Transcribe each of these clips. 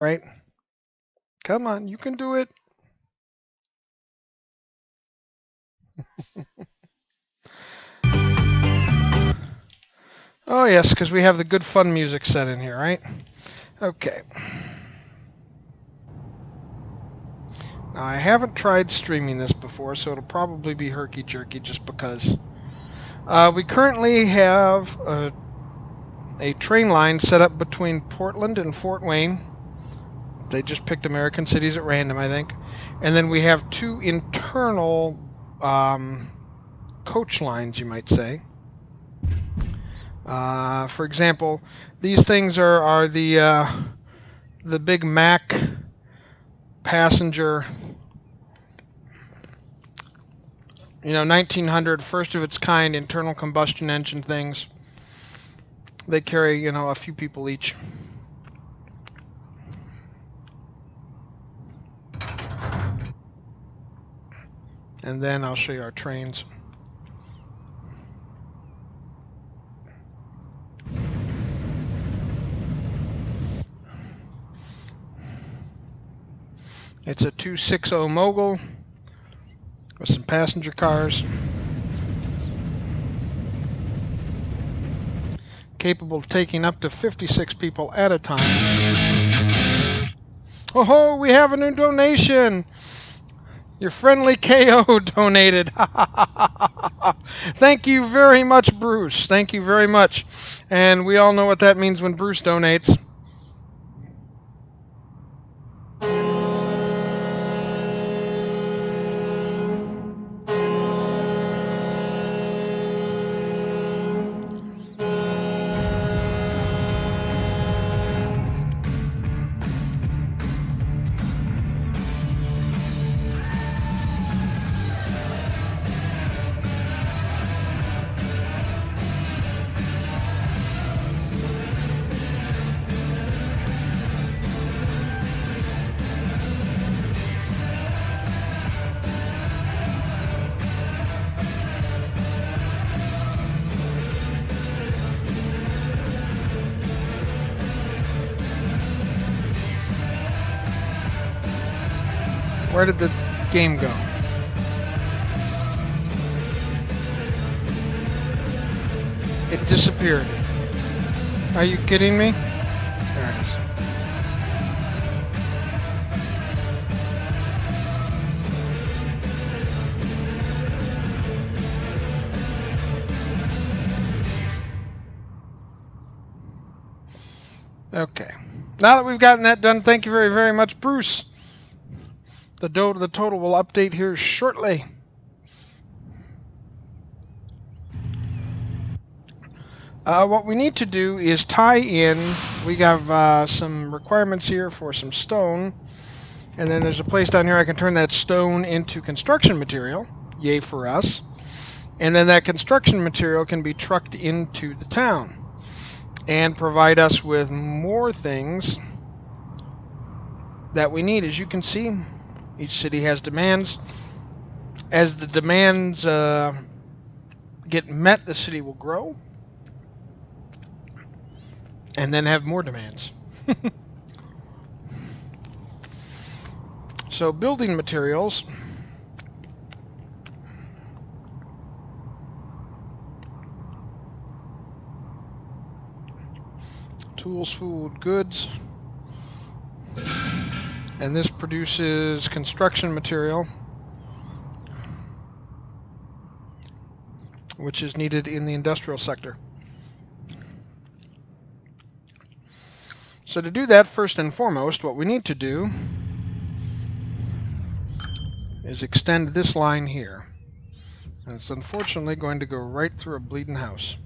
Right? Come on, you can do it. Oh, yes, because we have the good fun music set in here, right? Okay. Now, I haven't tried streaming this before, so it'll probably be herky-jerky just because. We currently have a train line set up between Portland and Fort Wayne. They just picked American cities at random, I think. And then we have two internal coach lines, you might say. For example, these things are the Big Mac passenger, 1900, first of its kind internal combustion engine things. They carry, a few people each. And then I'll show you our trains. It's a 260 Mogul with some passenger cars. Capable of taking up to 56 people at a time. Oh, we have a new donation. Your friendly KO donated. Thank you very much, Bruce. Thank you very much. And we all know what that means when Bruce donates. Where did the game go? It disappeared. Are you kidding me? There it is. Okay. Now that we've gotten that done, thank you very, very much, Bruce. The total will update here shortly. What we need to do is tie in. We have some requirements here for some stone. And then there's a place down here I can turn that stone into construction material. Yay for us. And then that construction material can be trucked into the town and provide us with more things that we need. As you can see, each city has demands. As the demands get met, the city will grow and then have more demands. So building materials. Tools, food, goods. And this produces construction material, which is needed in the industrial sector. So to do that, first and foremost, what we need to do is extend this line here. And it's unfortunately going to go right through a bleeding house.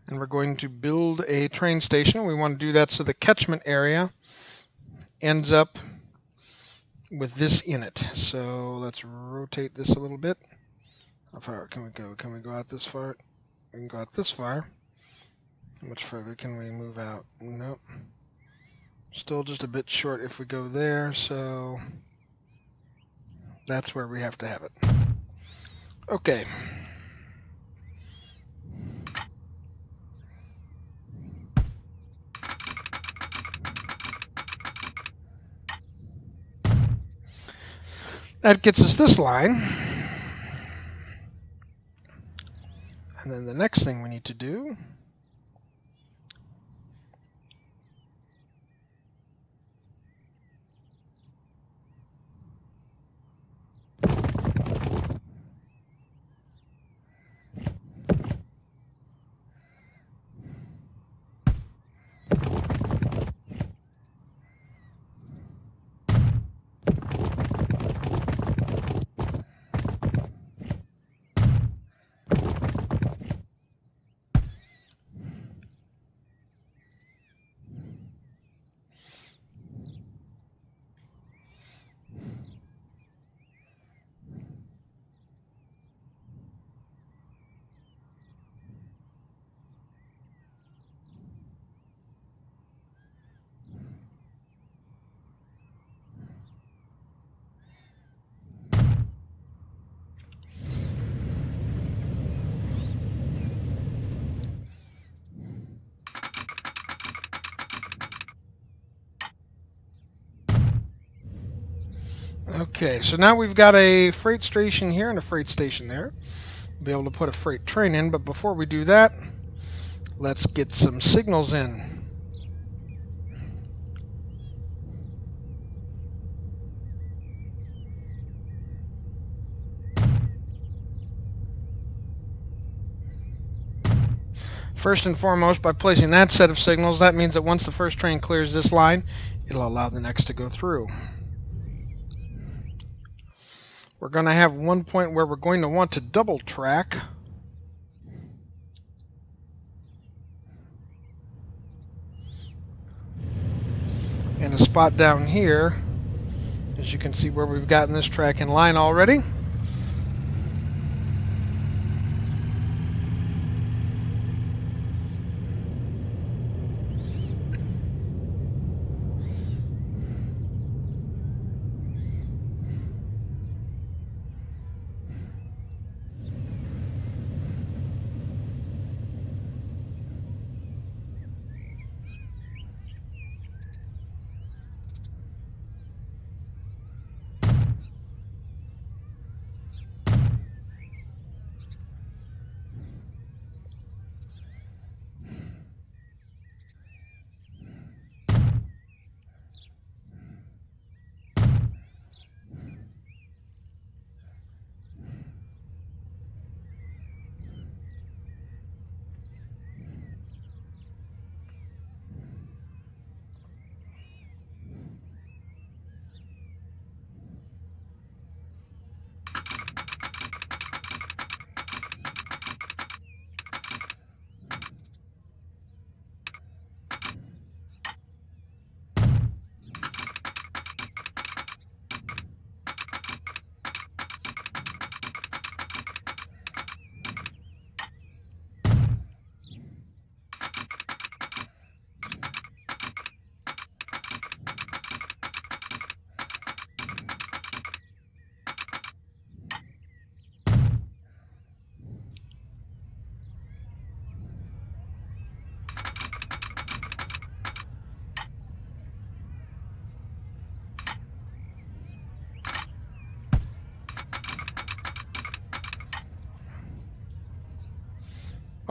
And we're going to build a train station. We want to do that so the catchment area ends up with this in it. So let's rotate this a little bit. How far can we go? Can we go out this far? We can go out this far. How much further can we move out? Nope. Still just a bit short if we go there, so that's where we have to have it. Okay. That gets us this line. And then the next thing we need to do Okay, so now we've got a freight station here and a freight station there. We'll be able to put a freight train in, but before we do that, let's get some signals in. First and foremost, by placing that set of signals, that means that once the first train clears this line, it'll allow the next to go through. We're going to have one point where we're going to want to double track. And a spot down here, as you can see where we've gotten this track in line already.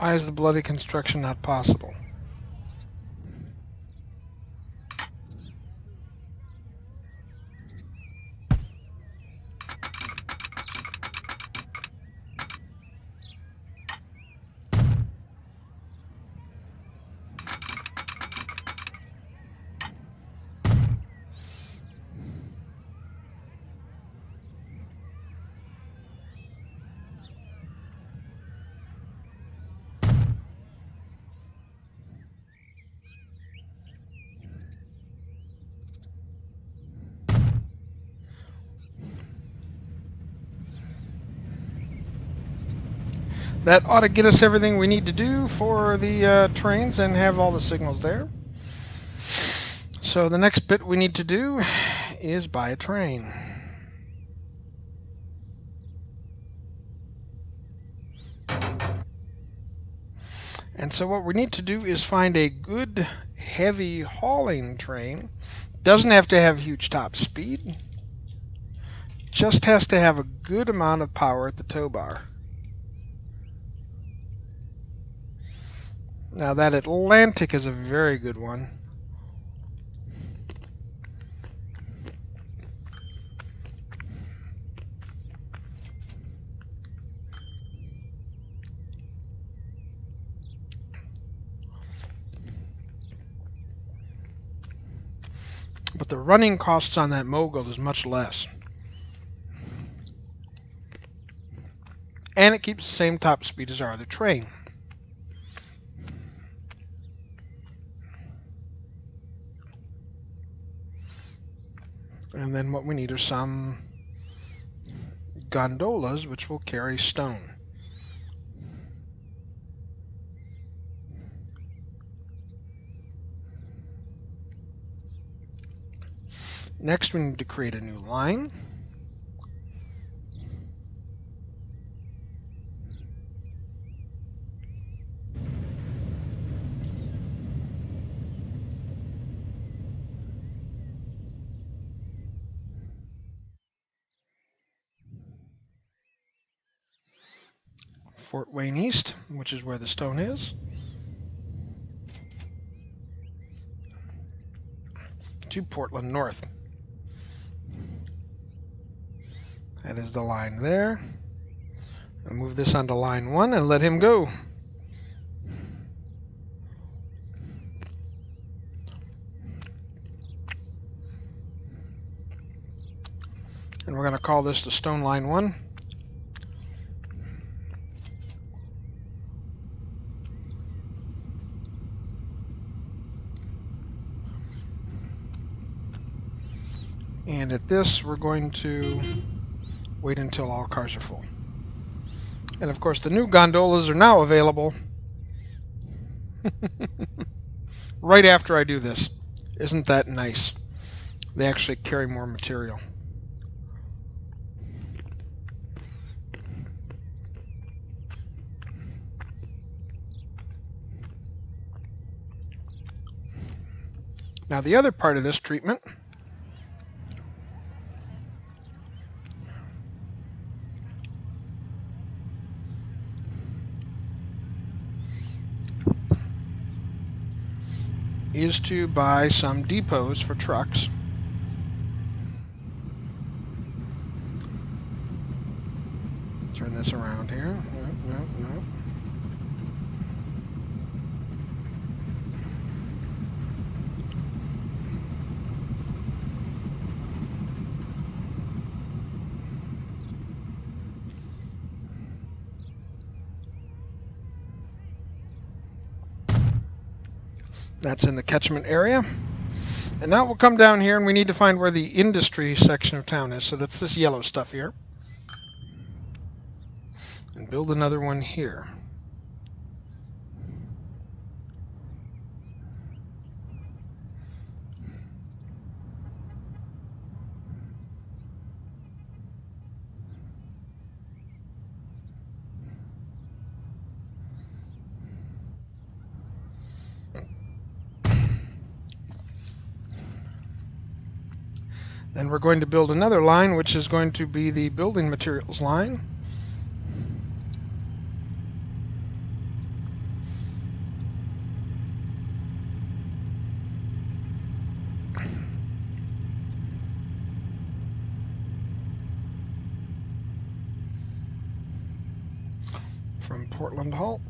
Why is the bloody construction not possible? that ought to get us everything we need to do for the trains and have all the signals there. So the next bit we need to do is buy a train. And so what we need to do is find a good heavy hauling train. Doesn't have to have huge top speed. Just has to have a good amount of power at the tow bar. Now that Atlantic is a very good one. But the running costs on that Mogul is much less. And it keeps the same top speed as our other train. And then what we need are some gondolas which will carry stone. Next we need to create a new line. Fort Wayne East, which is where the stone is. To Portland North. That is the line there. I'll move this onto line 1 and let him go. And we're going to call this the Stone Line 1. And at this, we're going to wait until all cars are full. And of course, the new gondolas are now available right after I do this. Isn't that nice? They actually carry more material. Now the other part of this treatment is to buy some depots for trucks. Turn this around here. No. That's in the catchment area. And now we'll come down here and we need to find where the industry section of town is. So that's this yellow stuff here. And build another one here. Then we're going to build another line, which is going to be the building materials line. From Portland Halt.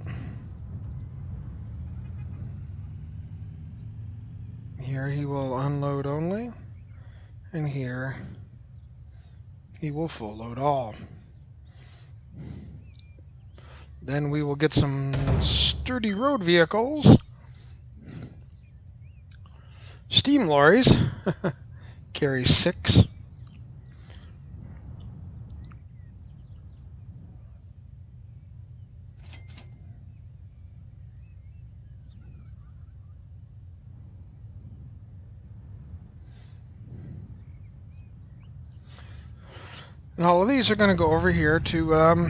Here he will unload only. And here he will full load all. Then we will get some sturdy road vehicles. Steam lorries. Carry 6. And all of these are going to go over here to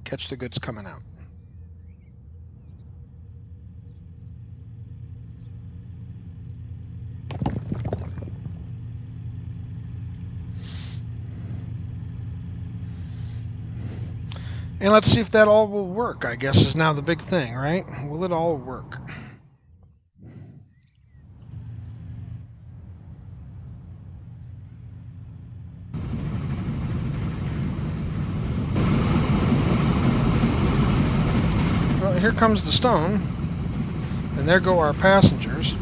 catch the goods coming out. And let's see if that all will work, I guess, is now the big thing, right? Will it all work? Well, here comes the stone, and there go our passengers.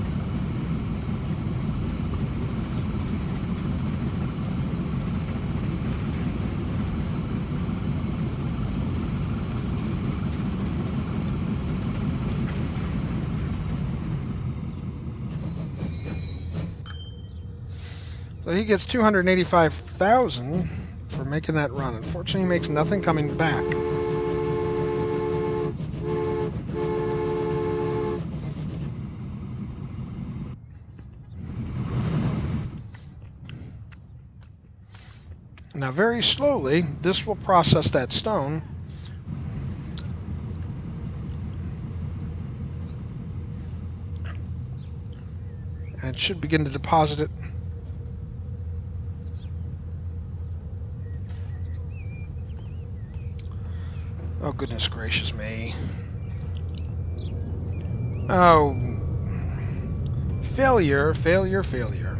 So he gets 285,000 for making that run. Unfortunately, he makes nothing coming back. Now, very slowly, this will process that stone. And it should begin to deposit it. Oh, goodness gracious me. Oh. Failure, failure, failure.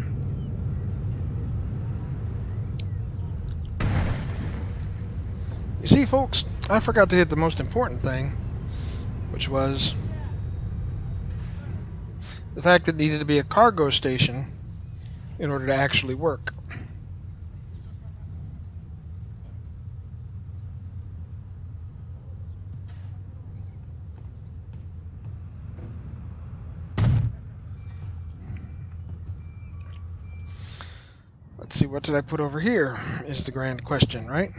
You see, folks, I forgot to hit the most important thing, which was the fact that it needed to be a cargo station in order to actually work. Let's see, what did I put over here is the grand question, right?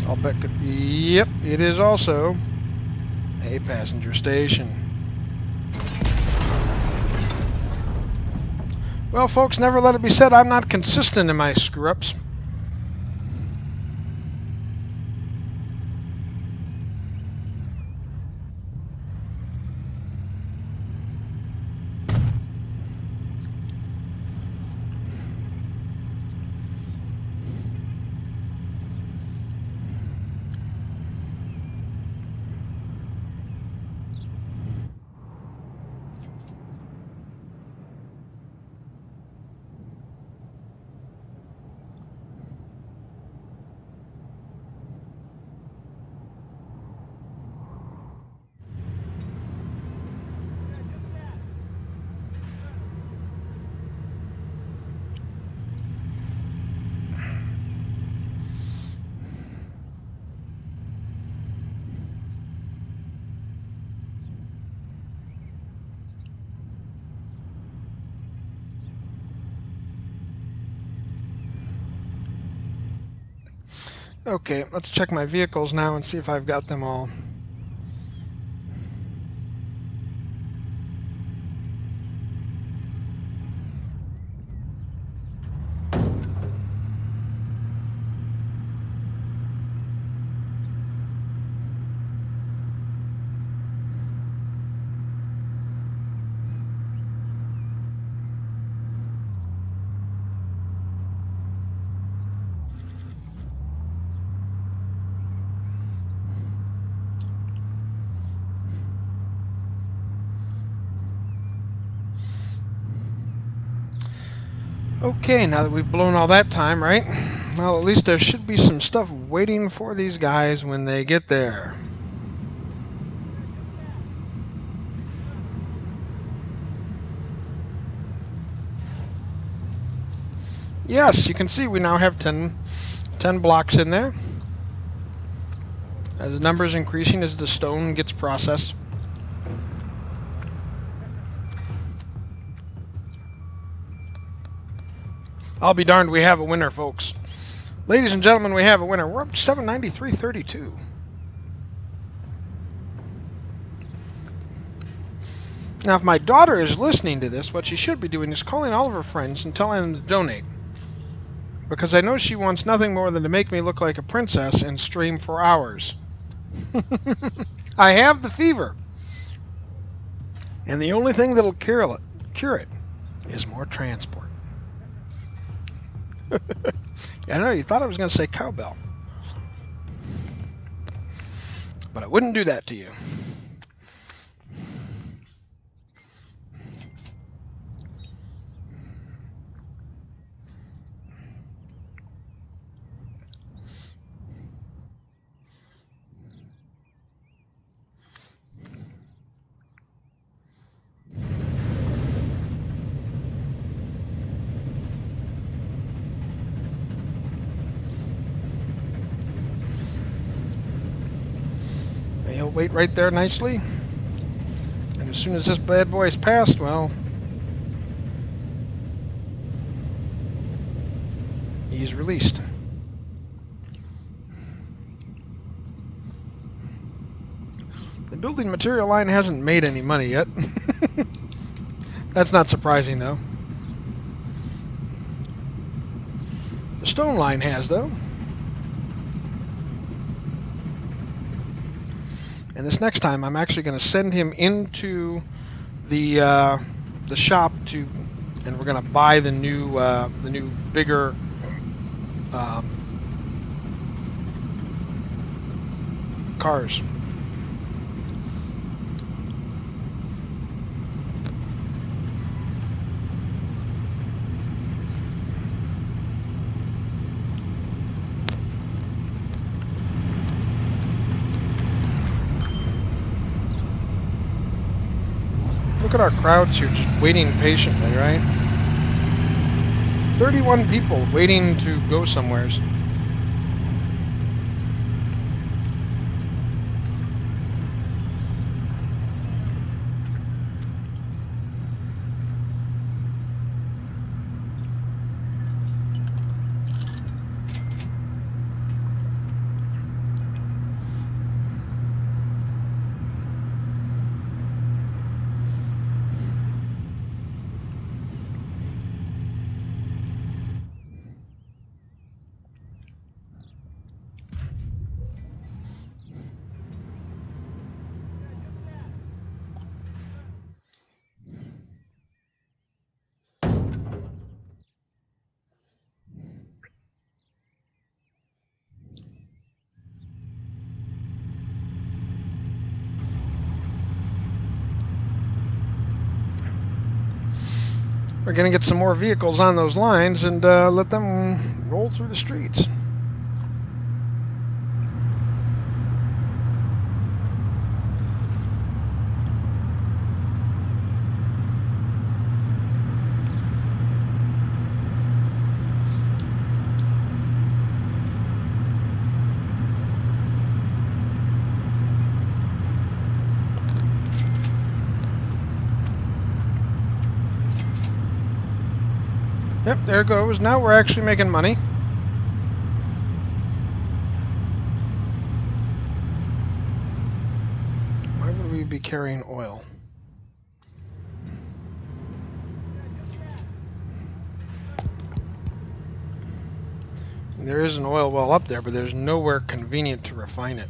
I'll bet could be, yep, it is also a passenger station. Well, folks, never let it be said I'm not consistent in my screw-ups. Okay, let's check my vehicles now and see if I've got them all. Okay, now that we've blown all that time, right? Well, at least there should be some stuff waiting for these guys when they get there. Yes, you can see we now have 10 blocks in there. As the number is increasing as the stone gets processed. I'll be darned, we have a winner, folks. Ladies and gentlemen, we have a winner. We're up to 793.32. Now, if my daughter is listening to this, what she should be doing is calling all of her friends and telling them to donate. Because I know she wants nothing more than to make me look like a princess and stream for hours. I have the fever. And the only thing that'll cure it is more transport. I know, you thought I was going to say cowbell. But I wouldn't do that to you. He'll wait right there nicely. And as soon as this bad boy's passed, well, he's released. The building material line hasn't made any money yet. That's not surprising, though. The stone line has, though. And this next time, I'm actually going to send him into the shop and we're going to buy the new bigger cars. Look at our crowds here, just waiting patiently, right? 31 people waiting to go somewheres. We're going to get some more vehicles on those lines and let them roll through the streets. Yep, there it goes. Now we're actually making money. Why would we be carrying oil? There is an oil well up there, but there's nowhere convenient to refine it.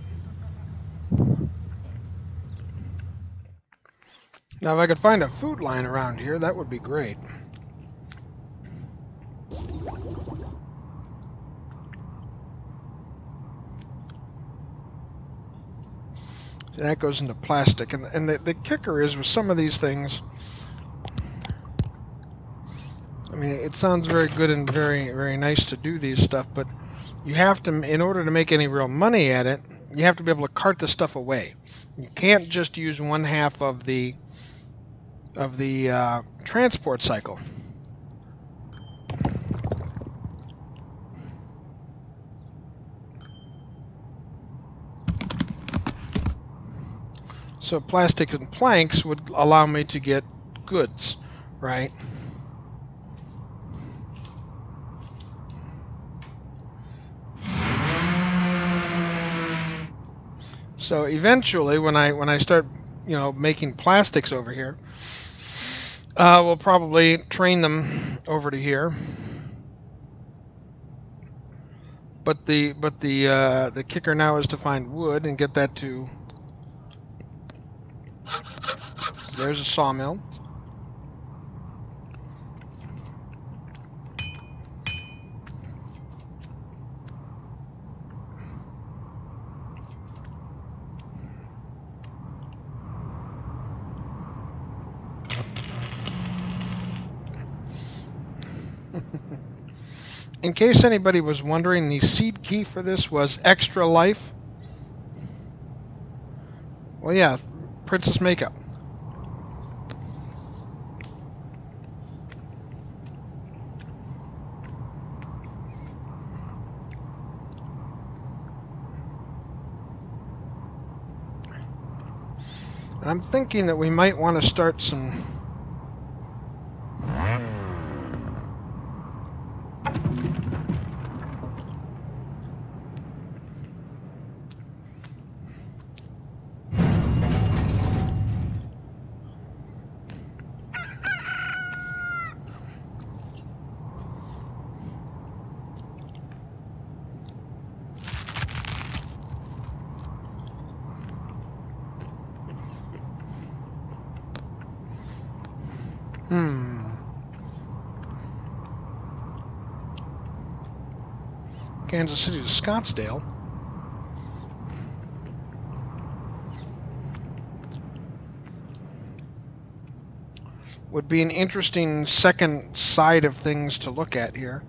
Now, if I could find a food line around here, that would be great. That goes into plastic, and the kicker is with some of these things, I mean, it sounds very good and very, very nice to do these stuff, but you have to, in order to make any real money at it, you have to be able to cart the stuff away. You can't just use one half of the transport cycle. So plastics and planks would allow me to get goods, right? So eventually, when I start you know, making plastics over here. We'll probably train them over to here. But the kicker now is to find wood and get that to. So there's a sawmill. In case anybody was wondering, the seed key for this was extra life. Well, yeah, princess makeup. And I'm thinking that we might want to start some. Kansas City to Scottsdale. Would be an interesting second side of things to look at here.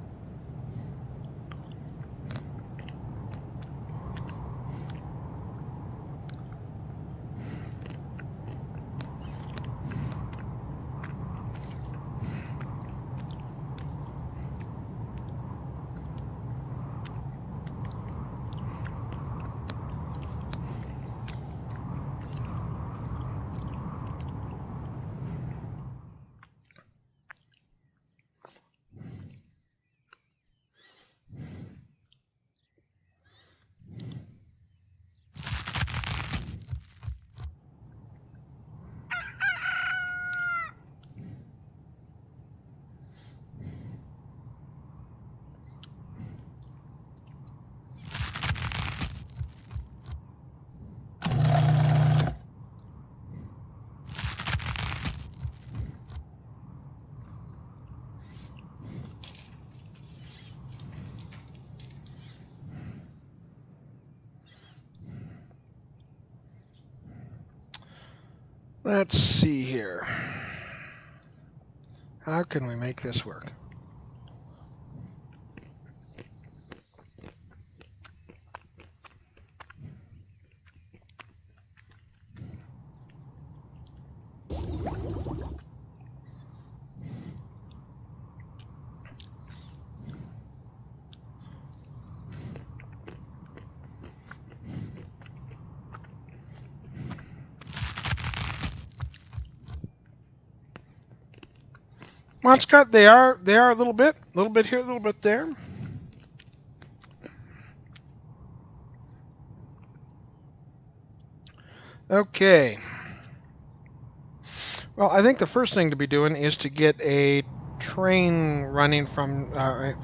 Let's see here. How can we make this work? Well, Scott, they are a little bit here, a little bit there. Okay. Well, I think the first thing to be doing is to get a train running from a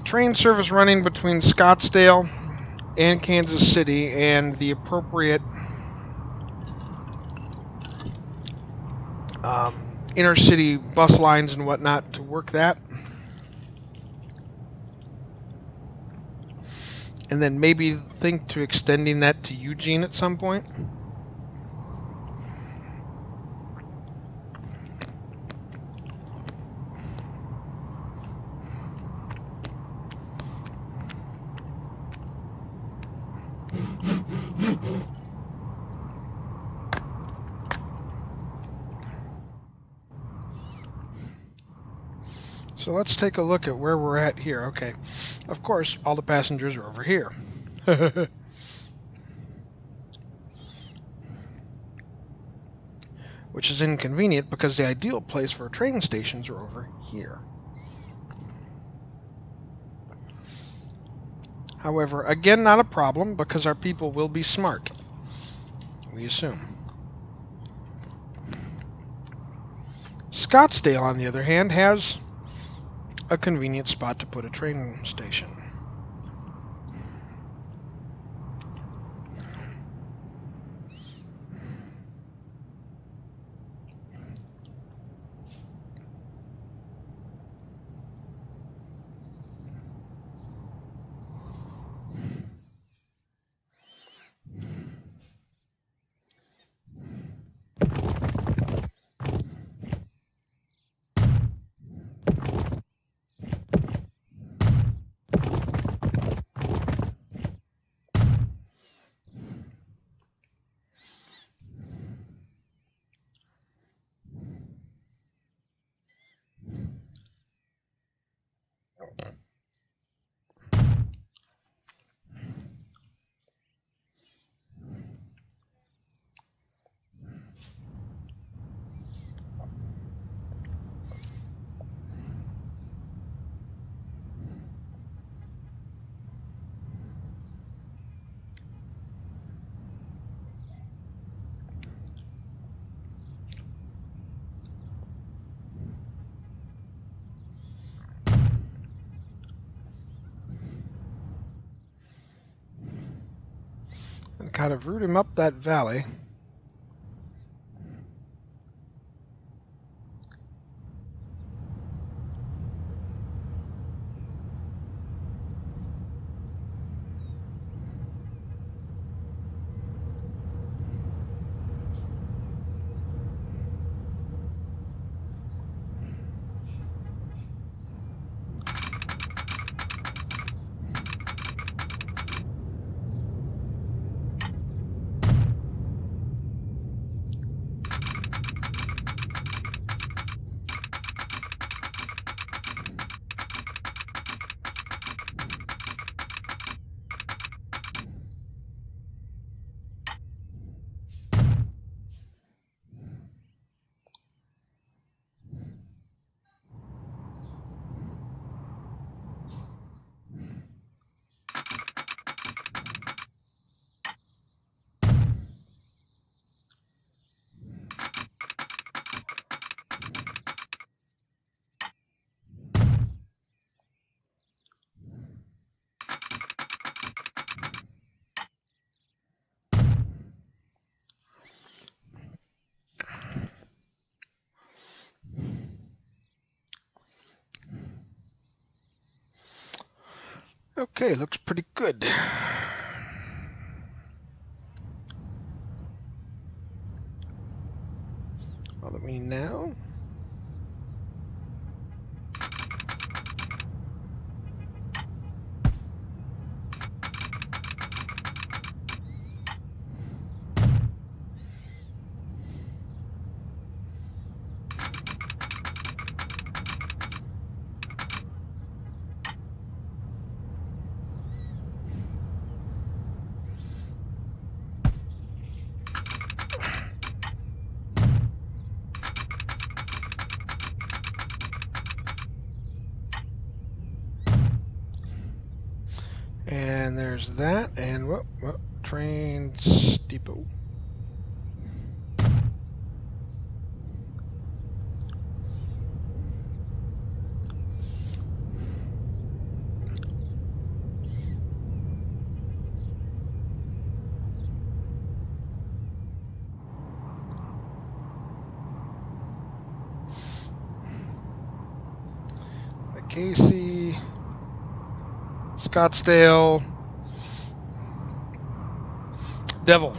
train service running between Scottsdale and Kansas City, and the appropriate inner city bus lines and whatnot to work that. And then maybe think to extending that to Eugene at some point. So let's take a look at where we're at here. Okay, of course, all the passengers are over here. Which is inconvenient because the ideal place for train stations are over here. However, again, not a problem because our people will be smart, we assume. Scottsdale, on the other hand, has a convenient spot to put a train station. And kind of route him up that valley. Okay, looks pretty good. Follow me now. And there's that, and what trains depot. The Casey, Scottsdale, Devil.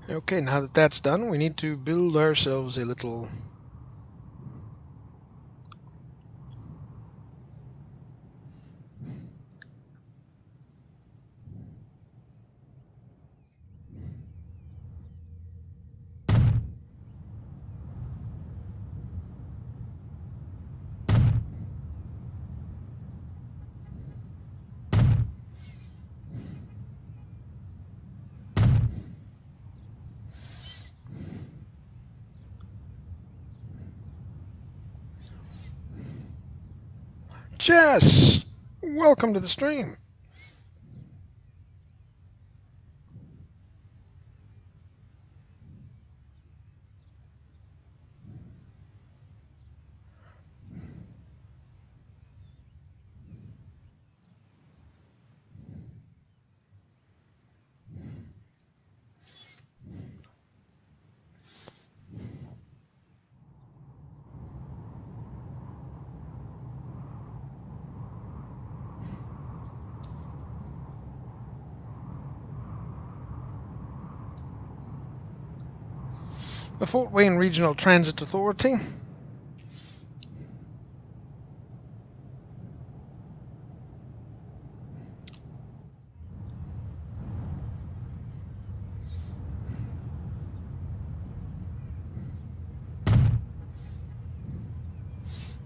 Okay, now that that's done, we need to build ourselves a little Jess, welcome to the stream. The Fort Wayne Regional Transit Authority.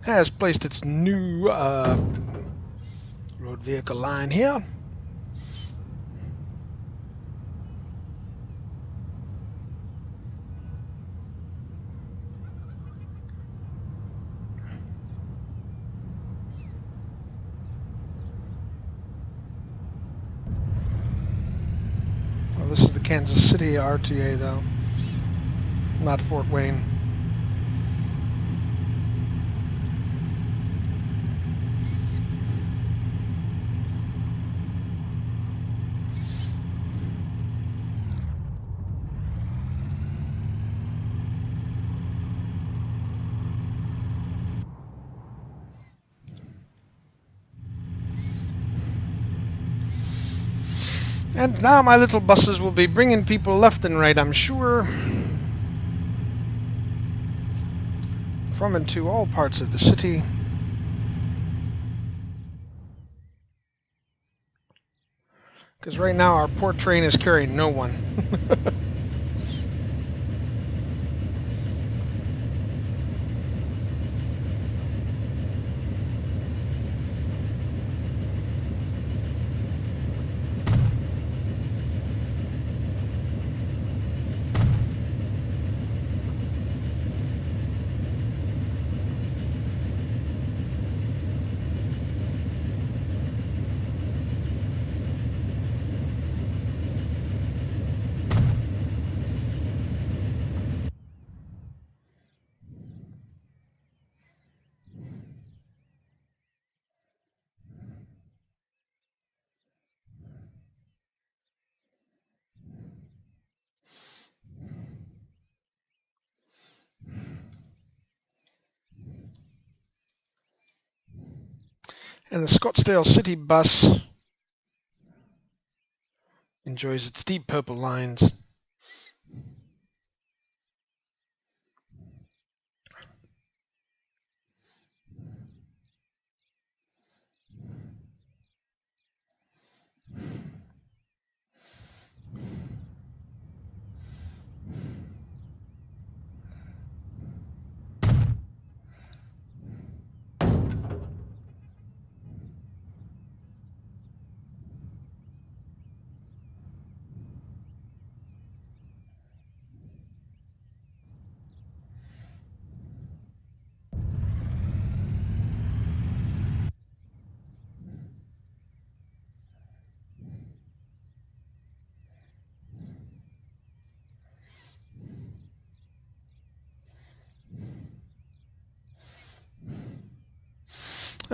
Has placed its new road vehicle line here. Well, this is the Kansas City RTA, though, not Fort Wayne. And now my little buses will be bringing people left and right, I'm sure, from and to all parts of the city. Because right now our poor train is carrying no one. And the Scottsdale City bus enjoys its deep purple lines.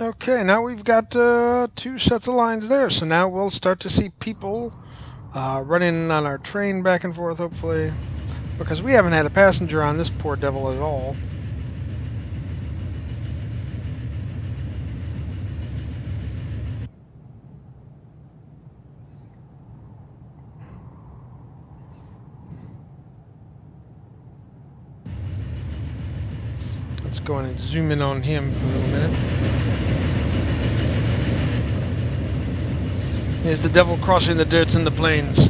Okay, now we've got 2 sets of lines there, so now we'll start to see people running on our train back and forth, hopefully, because we haven't had a passenger on this poor devil at all. Let's go in and zoom in on him for a little minute. Here's the devil crossing the dirts and the plains.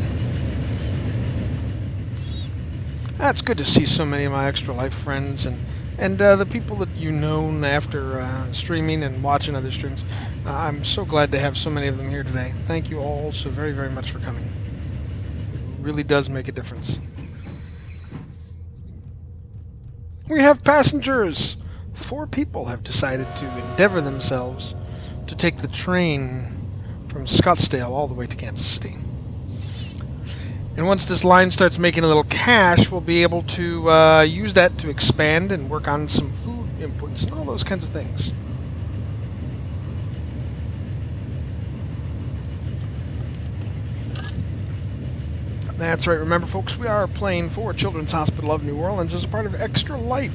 It's good to see so many of my Extra Life friends and the people that you know after streaming and watching other streams. I'm so glad to have so many of them here today. Thank you all so very, very much for coming. It really does make a difference. We have passengers. 4 people have decided to endeavor themselves to take the train from Scottsdale all the way to Kansas City. And once this line starts making a little cash, we'll be able to use that to expand and work on some food inputs and all those kinds of things. That's right. Remember, folks, we are playing for Children's Hospital of New Orleans as a part of Extra Life.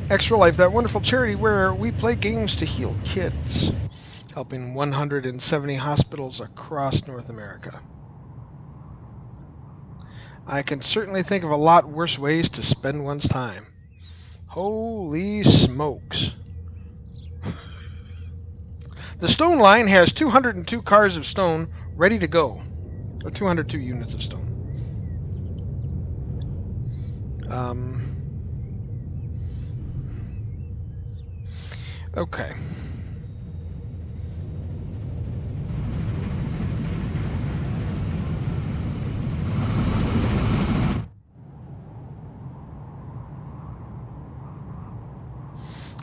Extra Life, that wonderful charity where we play games to heal kids, helping 170 hospitals across North America. I can certainly think of a lot worse ways to spend one's time. Holy smokes. The stone line has 202 cars of stone ready to go. Or 202 units of stone. Okay.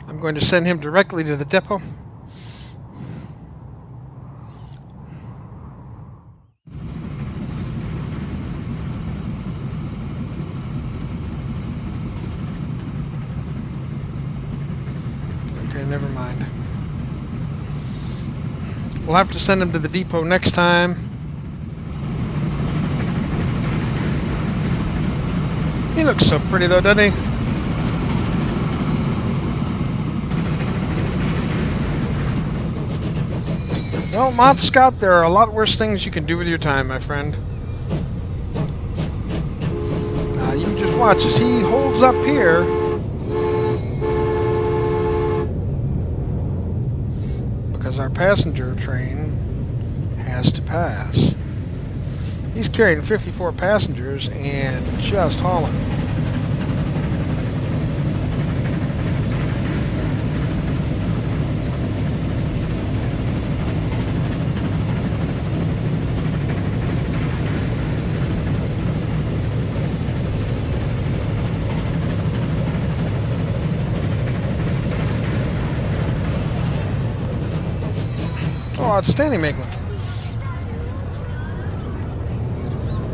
I'm going to send him directly to the depot. Okay, never mind. We'll have to send him to the depot next time. He looks so pretty though, doesn't he? Well, Mod Scott, there are a lot worse things you can do with your time, my friend. You just watch as he holds up here. Because our passenger train has to pass. He's carrying 54 passengers and just hauling. Oh, outstanding, Maitland.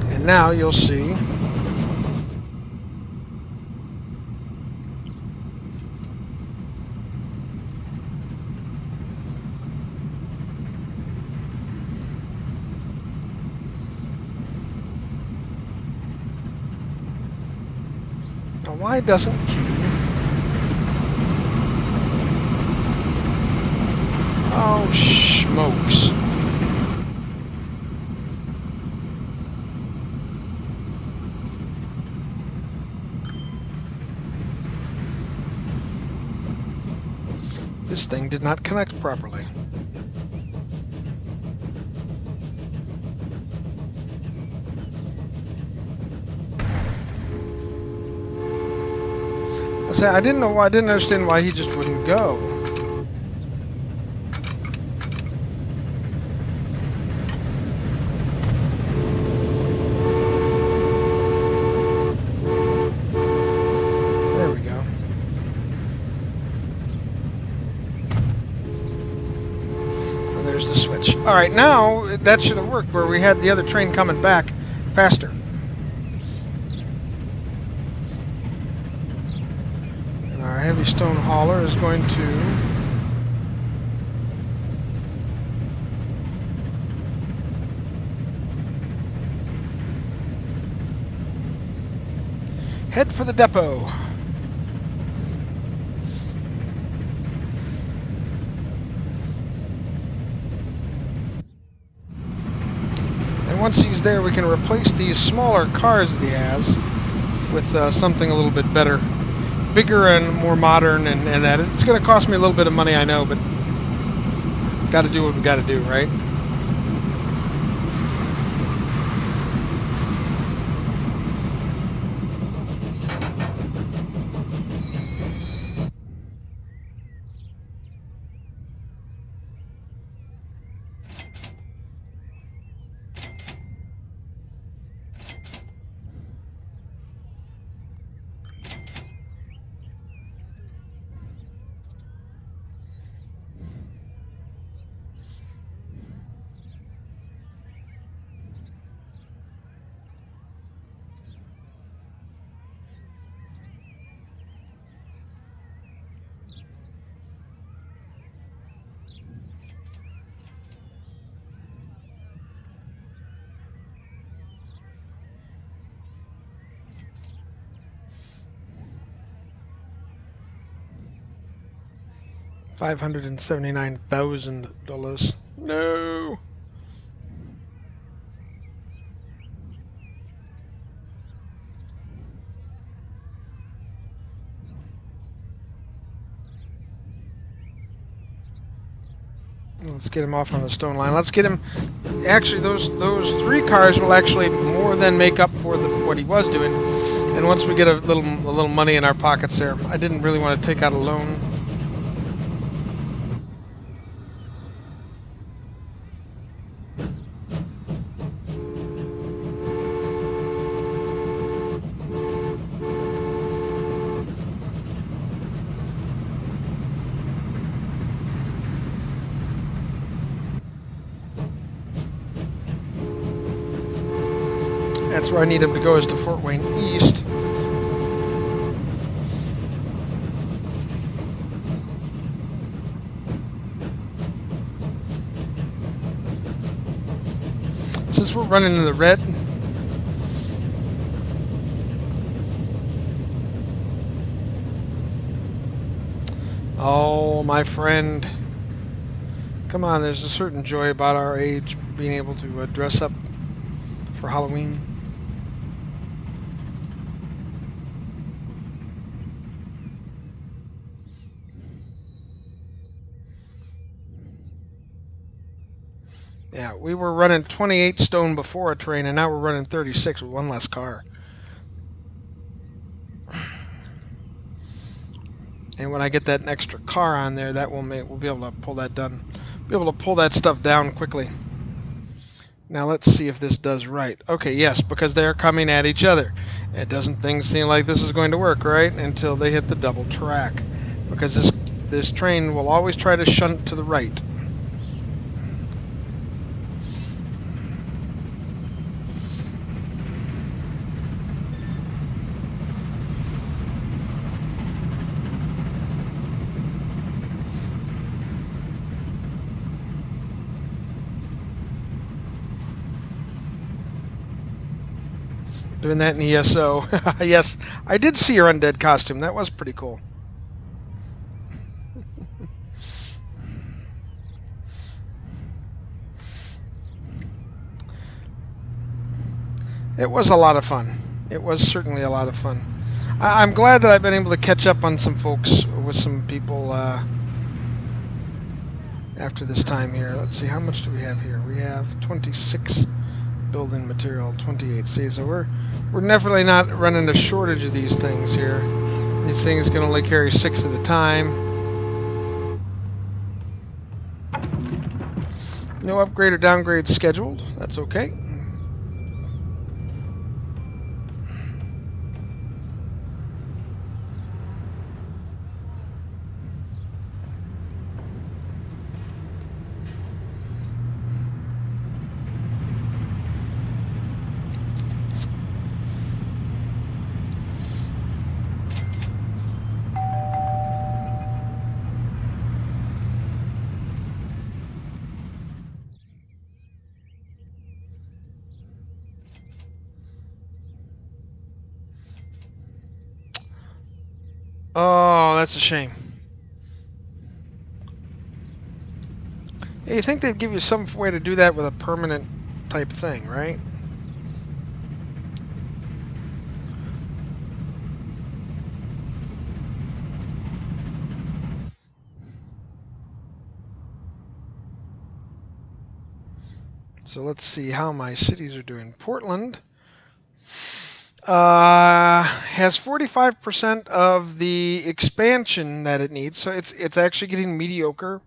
And now you'll see now why doesn't he? Oh, smokes. This thing did not connect properly. I didn't know why. I didn't understand why he just wouldn't go. There we go. And there's the switch. All right, now that should have worked where we had the other train coming back faster. Our heavy stone hauler is going to head for the depot. And once he's there, we can replace these smaller cars that he has with something a little bit better. Bigger and more modern, and that it's going to cost me a little bit of money, I know, but got to do what we got to do, right? $579,000. No. Let's get him off on the stone line. Let's get him. Actually, those 3 cars will actually more than make up for what he was doing. And once we get a little money in our pockets there, I didn't really want to take out a loan. That's where I need him to go, is to Fort Wayne East. Since we're running in the red, oh, my friend, come on, there's a certain joy about our age, being able to dress up for Halloween. Yeah, we were running 28 stone before a train, and now we're running 36 with 1 less car. And when I get that extra car on there, that will we'll be able to pull that stuff down quickly. Now let's see if this does right. Okay, yes, because they're coming at each other. Things seem like this is going to work, right? Until they hit the double track, because this train will always try to shunt to the right. Doing that in ESO. Yes, I did see your undead costume. That was pretty cool. It was a lot of fun. It was certainly a lot of fun. I'm glad that I've been able to catch up on some folks, with some people after this time here. Let's see, how much do we have here? We have 26 building material, 28 C. So we're definitely not running a shortage of these things here. These things can only carry 6 at a time. No upgrade or downgrade scheduled. That's okay. Oh, that's a shame. Yeah, you think they'd give you some way to do that with a permanent type thing, right? So let's see how my cities are doing. Portland has 45% of the expansion that it needs, so it's actually getting mediocre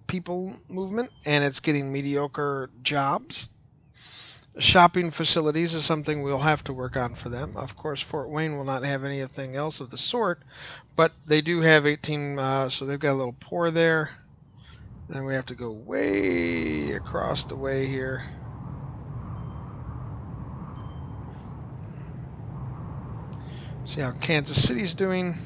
people movement, and it's getting mediocre jobs. Shopping facilities is something we'll have to work on for them. Of course, Fort Wayne will not have anything else of the sort, but they do have 18, so they've got a little poor there. Then we have to go way across the way here. See how Kansas City's doing.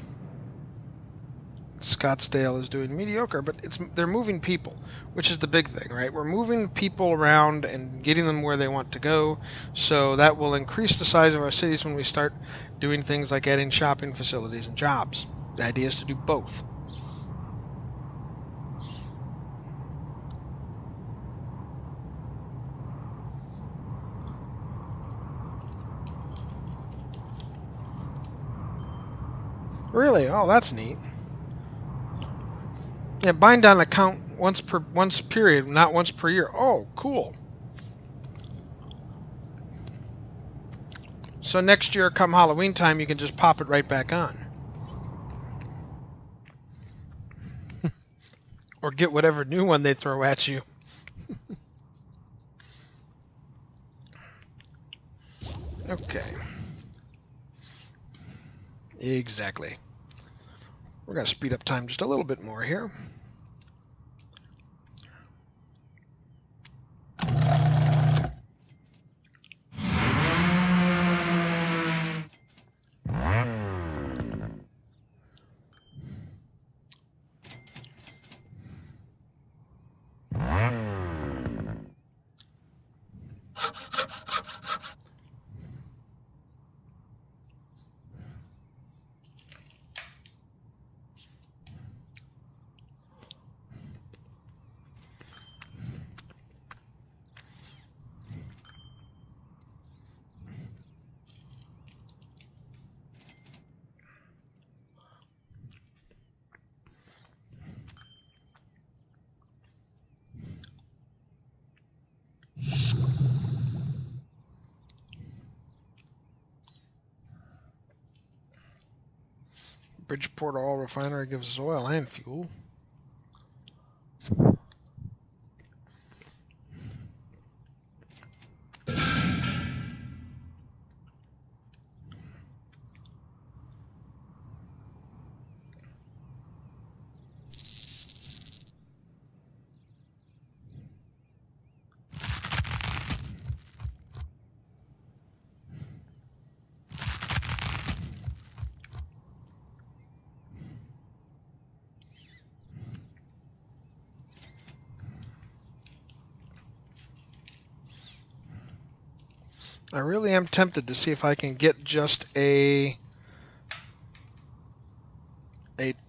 Scottsdale is doing mediocre, but they're moving people, which is the big thing, right? We're moving people around and getting them where they want to go, so that will increase the size of our cities when we start doing things like adding shopping facilities and jobs. The idea is to do both. Really? Oh, that's neat. Yeah, bind on account once period, not once per year. Oh, cool. So next year, come Halloween time, you can just pop it right back on. Or get whatever new one they throw at you. Okay. Exactly. We're going to speed up time just a little bit more here. Bridgeport Oil Refinery gives us oil and fuel. I really am tempted to see if I can get just a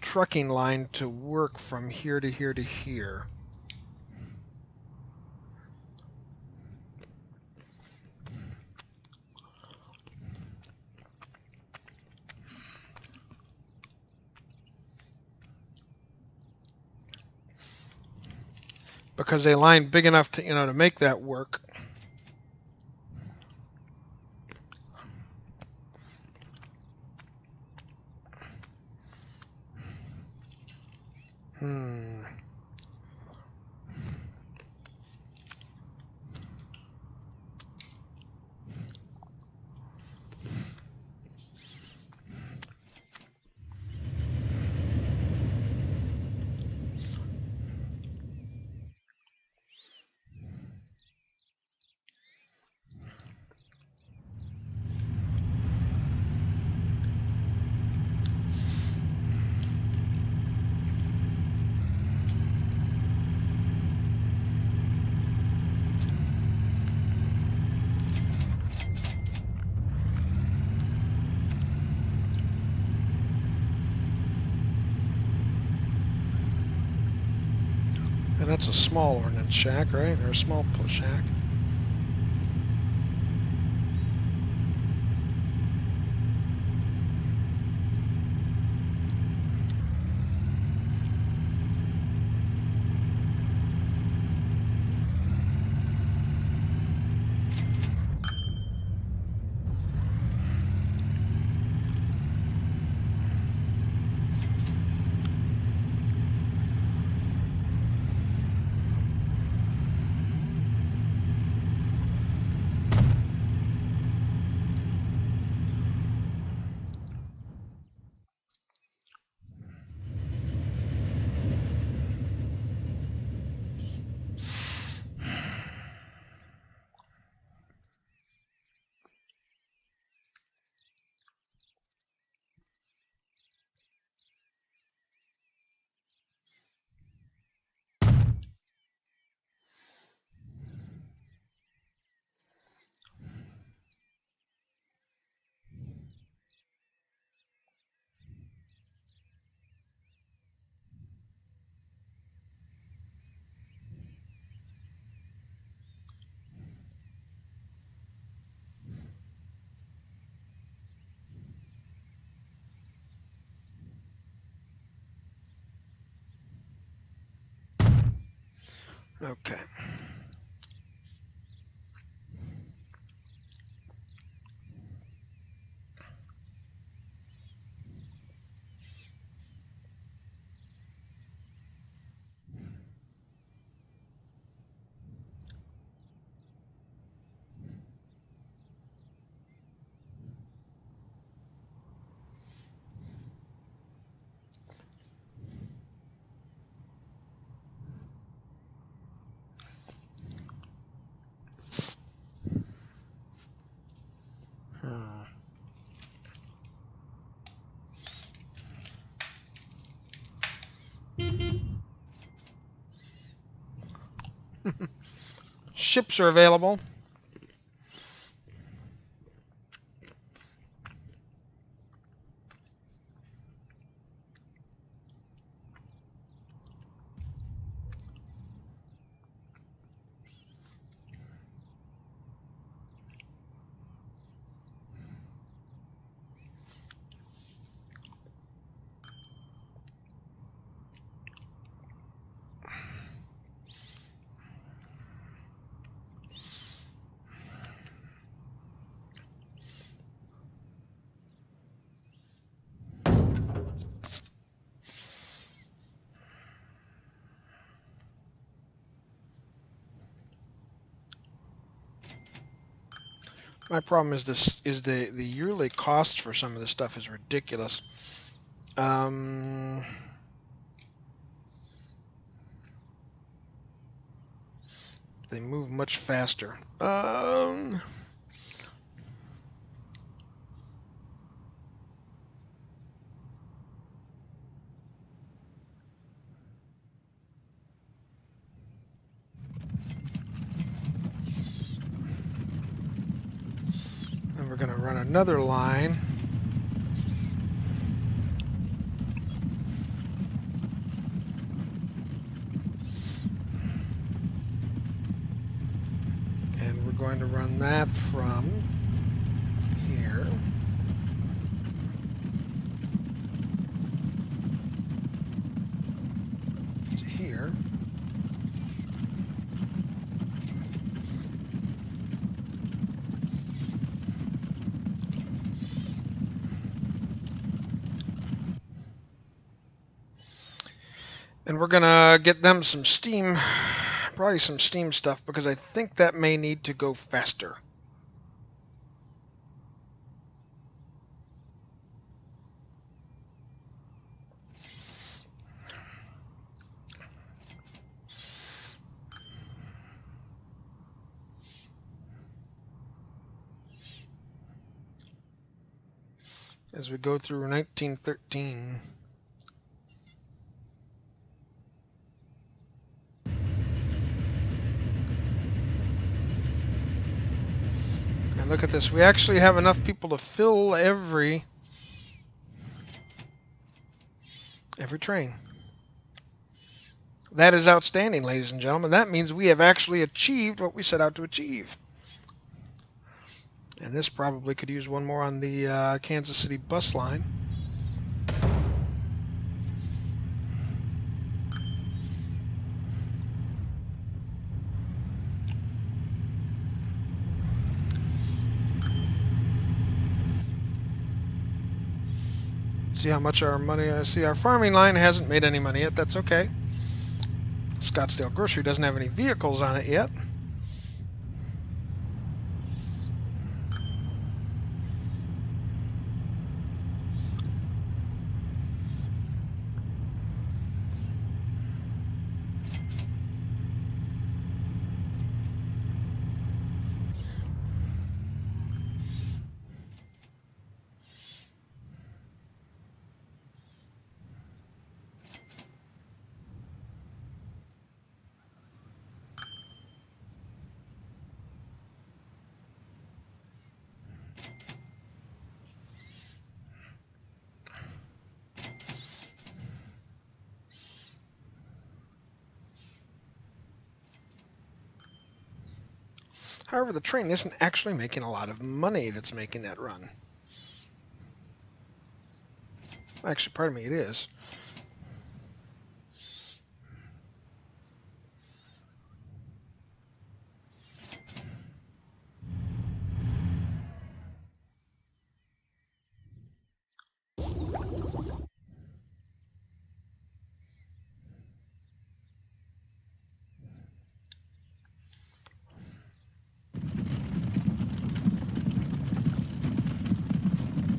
trucking line to work from here to here to here. Because a line big enough to, to make that work. And that's a small ordnance shack, right? Or a small shack. Okay. Ships are available. My problem is the yearly cost for some of this stuff is ridiculous. They move much faster. And we're going to run another line. And we're going to run that from here to here. And we're going to get them some steam, probably some steam stuff, because I think that may need to go faster. As we go through 1913. And look at this. We actually have enough people to fill every train. That is outstanding, ladies and gentlemen. That means we have actually achieved what we set out to achieve. And this probably could use one more on the Kansas City bus line. See how much our money. See, our farming line hasn't made any money yet. That's okay. Scottsdale Grocery doesn't have any vehicles on it yet. However, the train isn't actually making a lot of money that's making that run. Actually, pardon me, it is.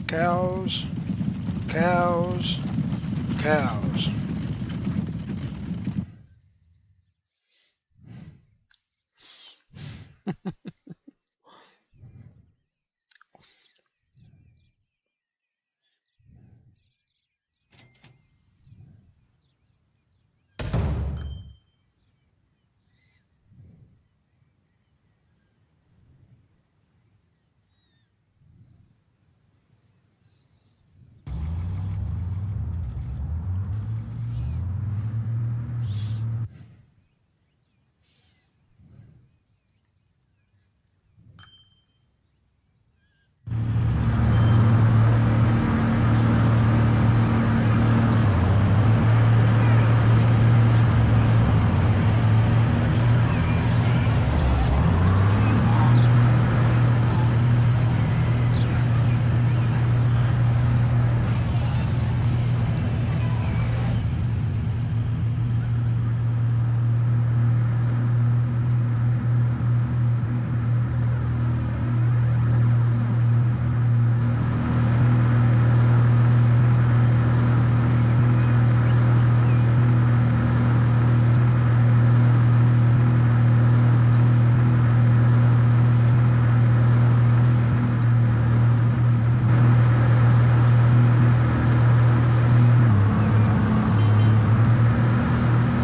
Cows. Cows. Cows.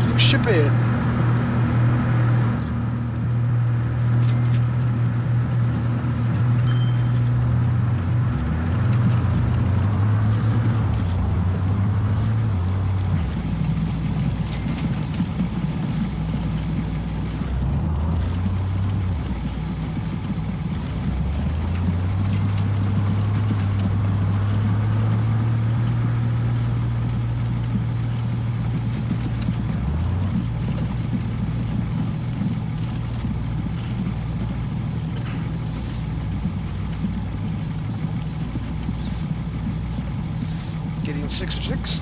You ship it. Getting 6 of 6.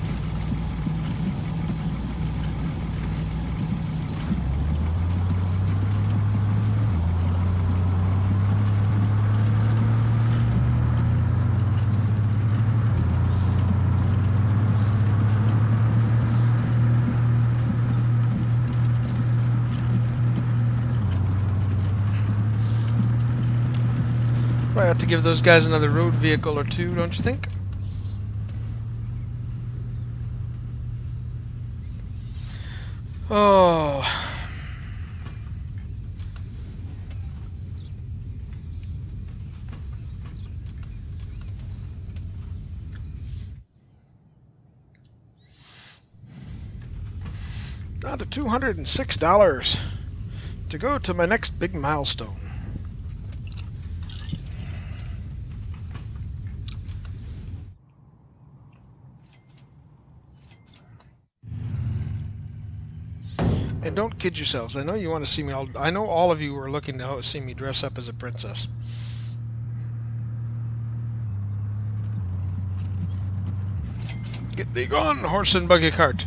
Probably have to give those guys another road vehicle or two, don't you think? Oh. Down to $206 to go to my next big milestone. And don't kid yourselves. I know you want to see me all. I know all of you are looking to see me dress up as a princess. Get thee gone, horse and buggy cart.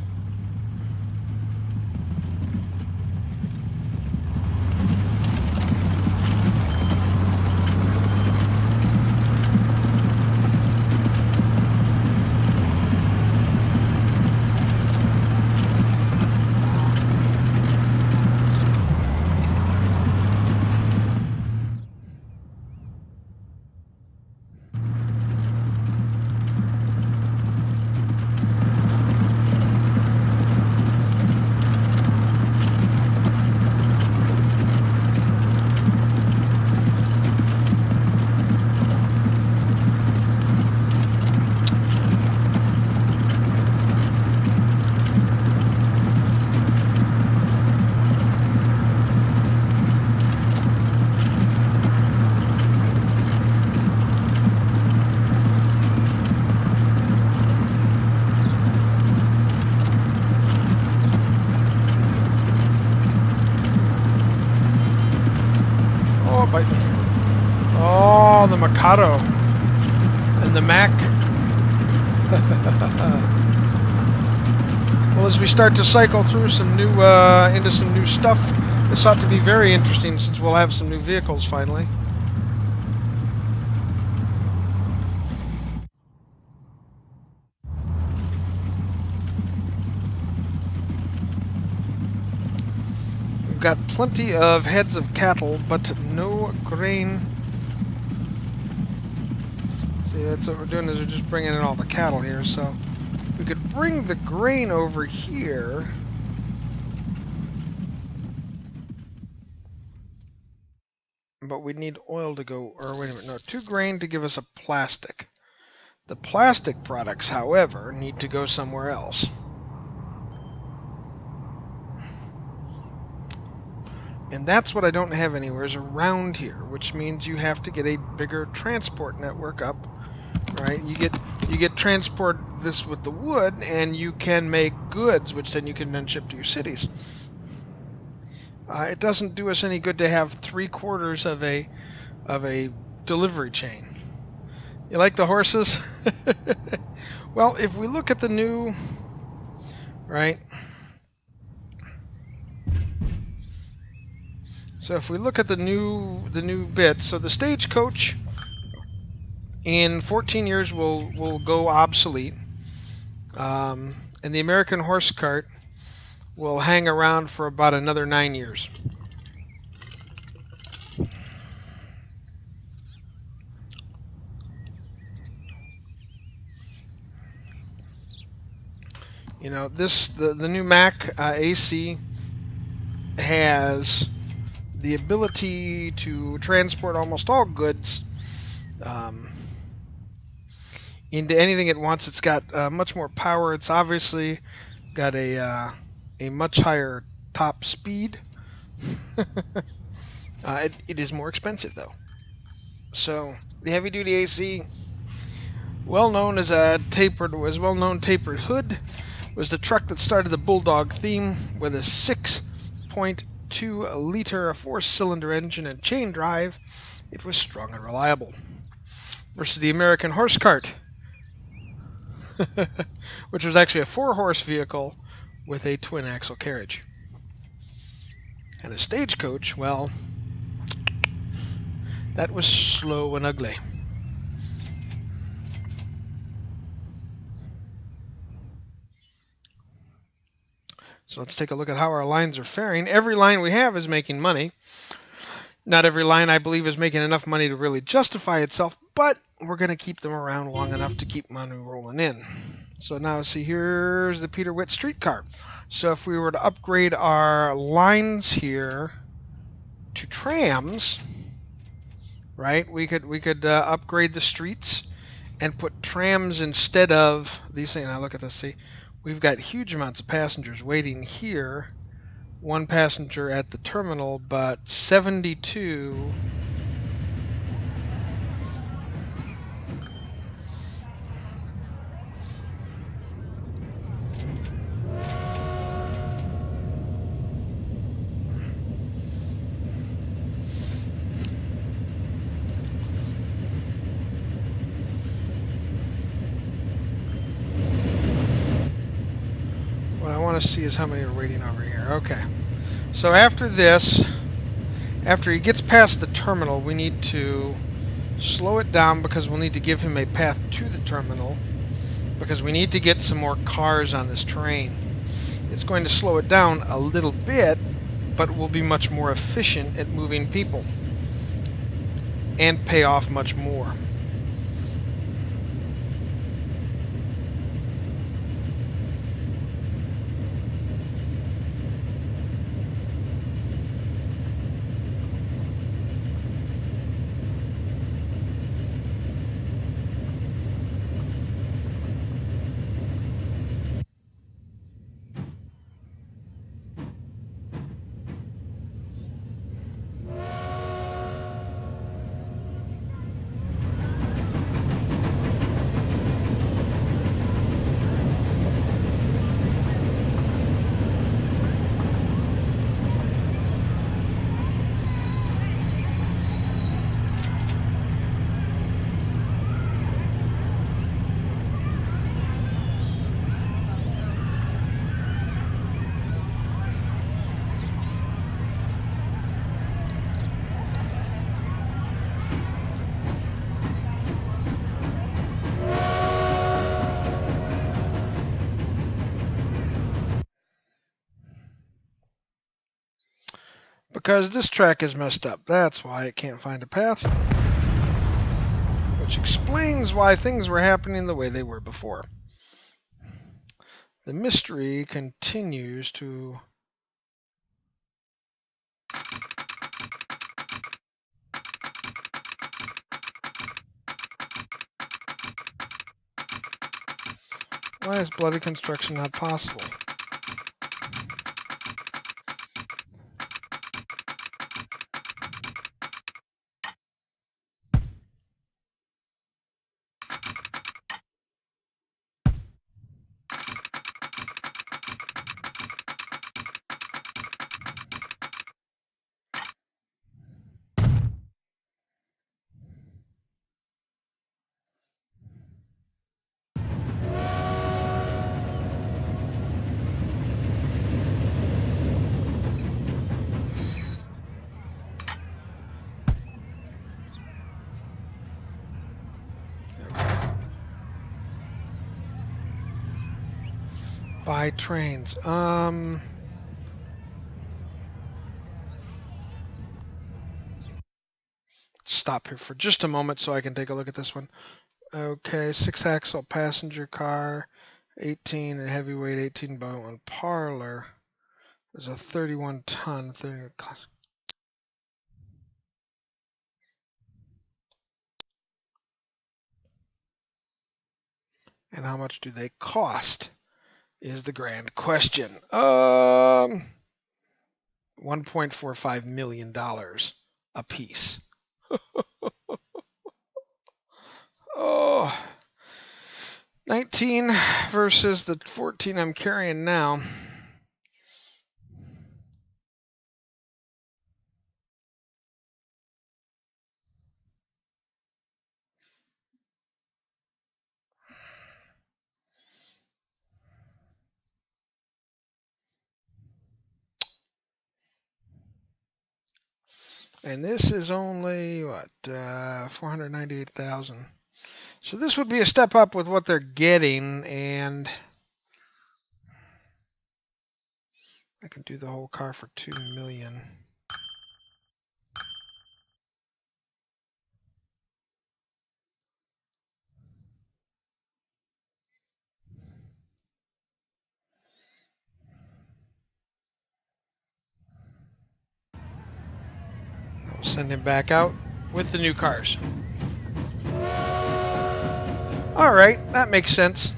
Bite me. Oh, the Mikado and the Mac. Well, as we start to cycle through some new into some new stuff, this ought to be very interesting since we'll have some new vehicles finally. got plenty of heads of cattle, but no grain. See, that's what we're doing, is we're just bringing in all the cattle here. So we could bring the grain over here. But we need oil to go, or wait a minute, no, 2 grain to give us a plastic. The plastic products, however, need to go somewhere else. And that's what I don't have anywhere, is around here, which means you have to get a bigger transport network up, right? You get transport this with the wood, and you can make goods, which then you can then ship to your cities. It doesn't do us any good to have 3/4 of a delivery chain. You like the horses? Well, if we look at the new, right? So if we look at the new bits, so the stagecoach in 14 years will go obsolete, and the American horse cart will hang around for about another 9 years. You know, the new Mac AC has the ability to transport almost all goods into anything it wants. It's got much more power. It's obviously got a much higher top speed. It is more expensive though. So the heavy-duty AC, well-known as a well-known tapered hood, was the truck that started the Bulldog theme with a 6.2-liter 4-cylinder engine and chain drive. It was strong and reliable. Versus the American horse cart, which was actually a 4-horse vehicle with a twin-axle carriage. And a stagecoach, well, that was slow and ugly. So let's take a look at how our lines are faring. Every line we have is making money. Not every line, I believe, is making enough money to really justify itself, but we're going to keep them around long enough to keep money rolling in. So now, see, here's the Peter Witt streetcar. So if we were to upgrade our lines here to trams, right, we could upgrade the streets and put trams instead of these things. Now look at this, see, we've got huge amounts of passengers waiting here. 1 passenger at the terminal, but 72. What I want to see is how many are waiting over here. Okay. So after this, after he gets past the terminal, we need to slow it down because we'll need to give him a path to the terminal because we need to get some more cars on this train. It's going to slow it down a little bit, but will be much more efficient at moving people and pay off much more. because this track is messed up. That's why it can't find a path. Which explains why things were happening the way they were before. The mystery continues to... Why is bloody construction not possible? By trains. Stop here for just a moment so I can take a look at this one. Okay, 6-axle passenger car, 18 and heavyweight, 18 by 1 parlor. There's a 31-ton. 30. And how much do they cost? Is the grand question. $1.45 million a piece. Oh, 19 versus the 14 I'm carrying now. And this is only, what, 498,000. So this would be a step up with what they're getting, and I can do the whole car for $2 million. I'll send him back out with the new cars. All right, that makes sense.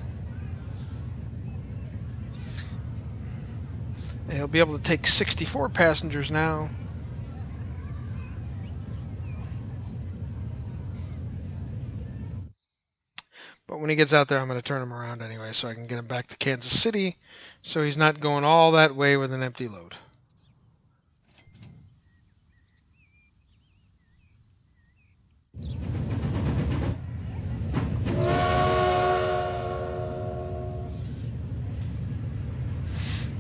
And he'll be able to take 64 passengers now. But when he gets out there, I'm going to turn him around anyway so I can get him back to Kansas City so he's not going all that way with an empty load.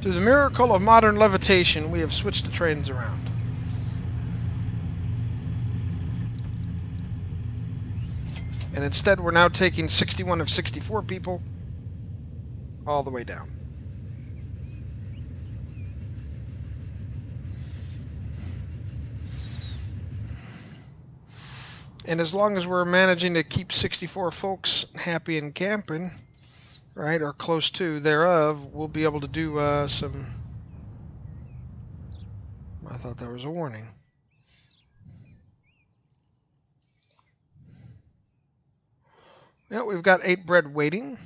Through the miracle of modern levitation, we have switched the trains around. And instead, we're now taking 61 of 64 people all the way down. And as long as we're managing to keep 64 folks happy and camping, right, or close to thereof, we'll be able to do some... I thought there was a warning. Yeah, we've got 8 bread waiting.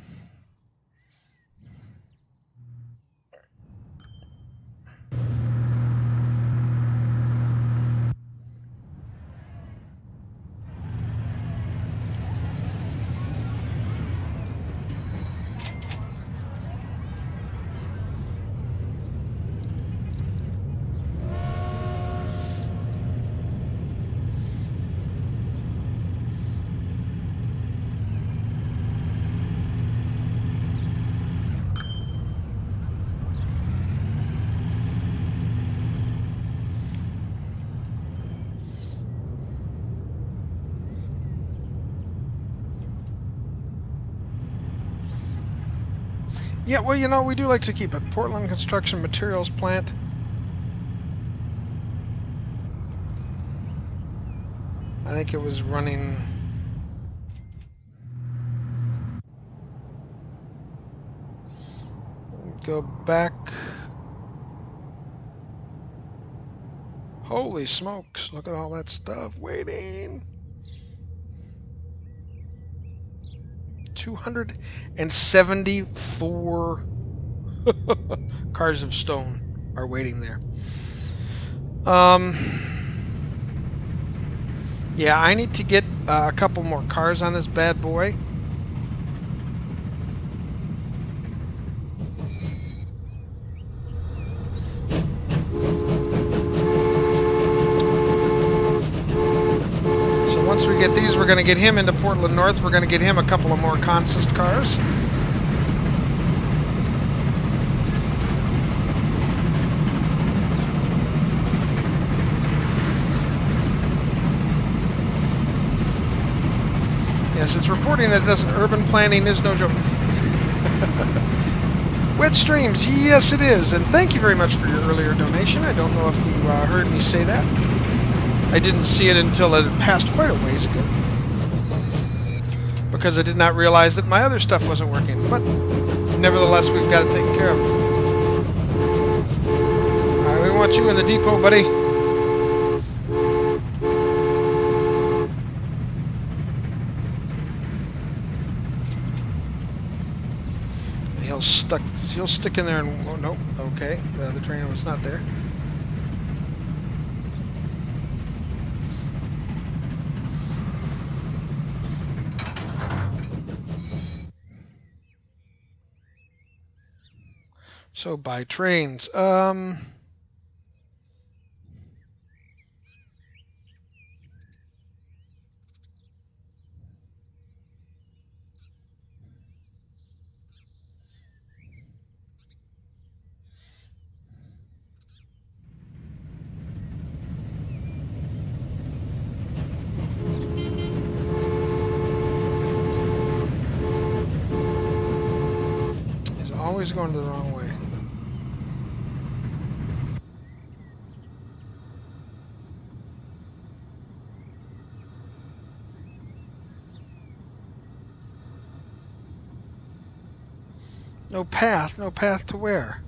Yeah, well, you know, we do like to keep it. Portland Construction Materials Plant. I think it was running. Go back. Holy smokes, look at all that stuff waiting. 274 cars of stone are waiting there. Yeah, I need to get a couple more cars on this bad boy. So once we get these, we're going to get him into Portland North. We're going to get him a couple of more Consist cars. Yes, it's reporting that this urban planning is no joke. Wedge Streams, yes it is, and thank you very much for your earlier donation. I don't know if you heard me say that. I didn't see it until it had passed quite a ways ago, because I did not realize that my other stuff wasn't working, but nevertheless we've got it taken care of. Alright, we want you in the depot, buddy. He'll stick in there and oh, nope. Okay, the trainer was not there. So by trains, always going the wrong way. No path to where?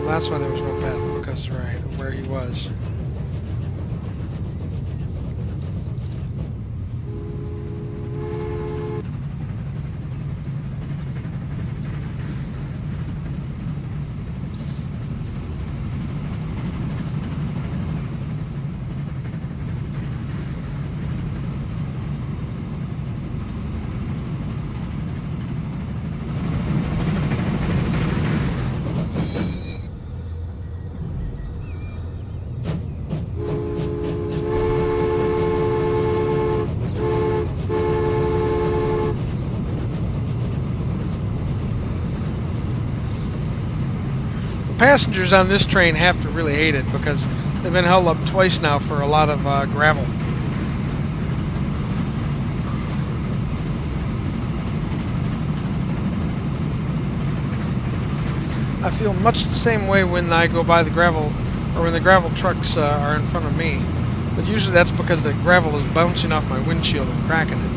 That's why there was no path, because right where he was. Passengers on this train have to really hate it because they've been held up twice now for a lot of gravel. I feel much the same way when I go by the gravel, or when the gravel trucks are in front of me, but usually that's because the gravel is bouncing off my windshield and cracking it.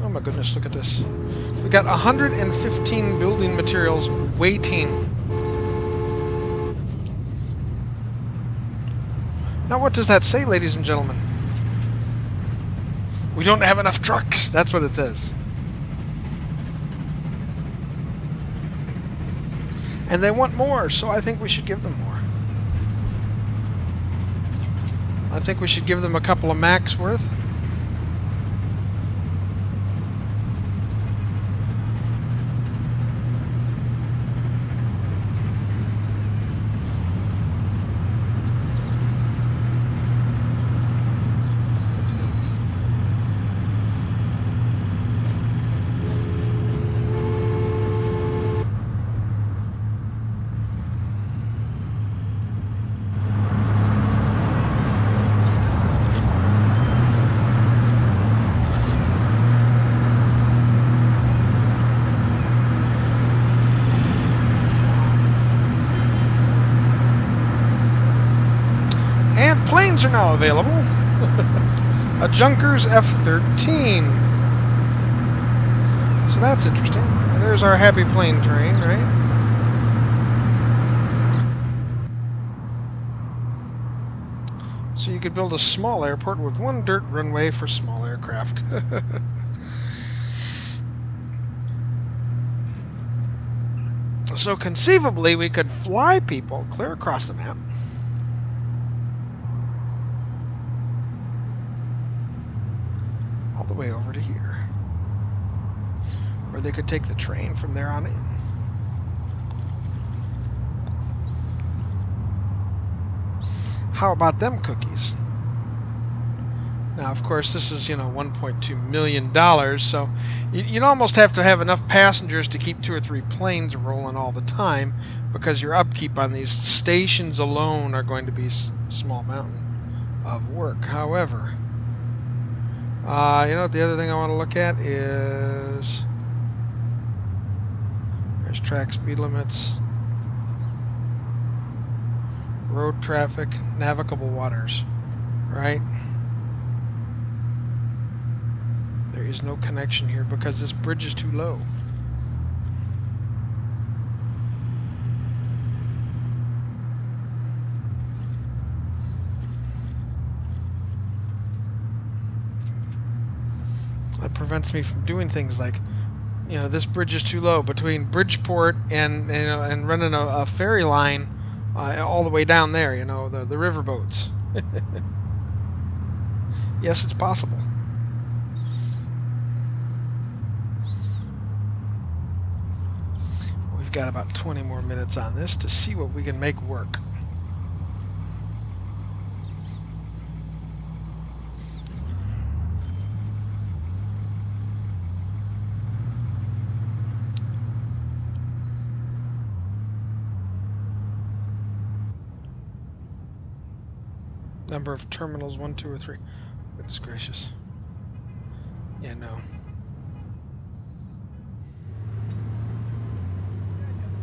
Oh my goodness, look at this. We got 115 building materials waiting. Now what does that say, ladies and gentlemen? We don't have enough trucks. That's what it says. And they want more, so I think we should give them more. I think we should give them a couple of Macs worth. planes are now available. A Junkers F-13. So that's interesting. And there's our happy plane terrain, right? So you could build a small airport with one dirt runway for small aircraft. So conceivably, we could fly people clear across the map. All the way over to here. Or they could take the train from there on in. How about them cookies? Now, of course, this is, $1.2 million, so you'd almost have to have enough passengers to keep 2 or 3 planes rolling all the time, because your upkeep on these stations alone are going to be a small mountain of work. However, the other thing I want to look at is there's track speed limits, road traffic, navigable waters, right? There is no connection here because this bridge is too low. That prevents me from doing things like, this bridge is too low between Bridgeport and running a ferry line all the way down there, the river boats. Yes, it's possible. We've got about 20 more minutes on this to see what we can make work. Number of terminals, 1, 2, or 3. Goodness gracious. Yeah, no.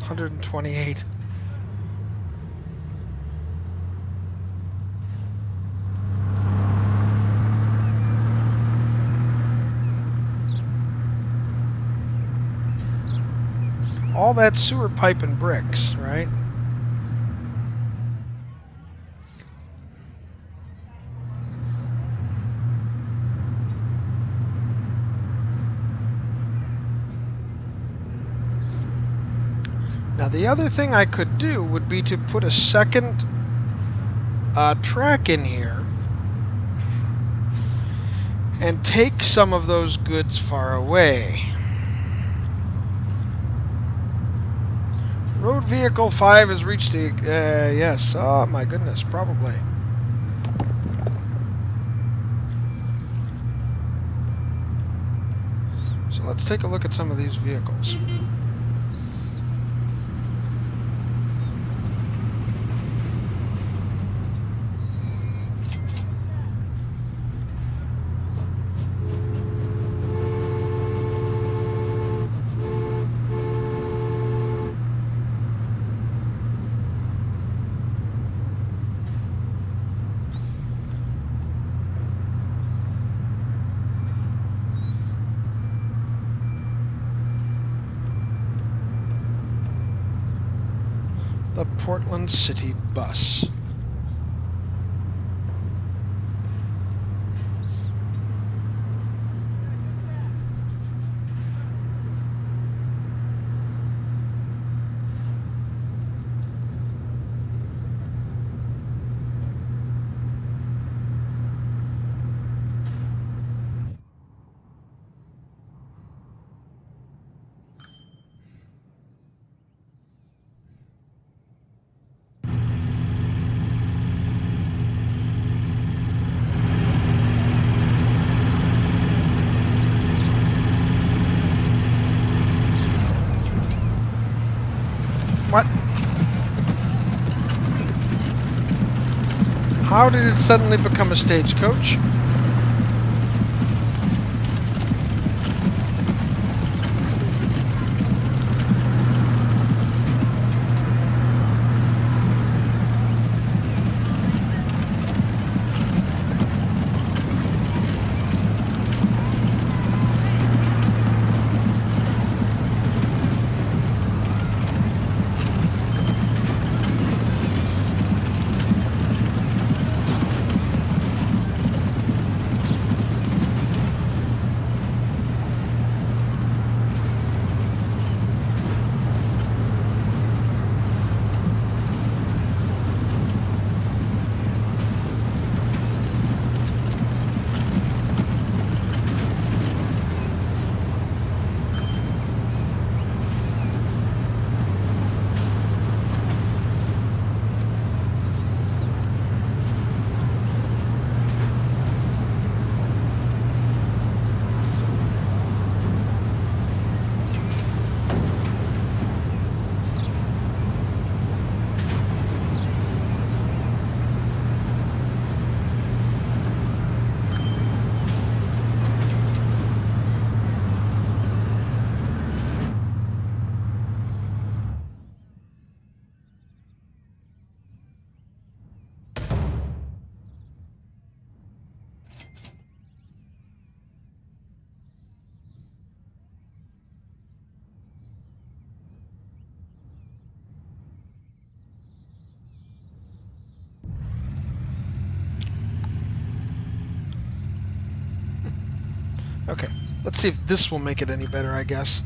128. All that sewer pipe and bricks, right? Now the other thing I could do would be to put a second track in here and take some of those goods far away. Road vehicle 5 has reached the... yes, oh my goodness, probably. So let's take a look at some of these vehicles. The Portland City Bus. What? How did it suddenly become a stagecoach? Okay, let's see if this will make it any better, I guess.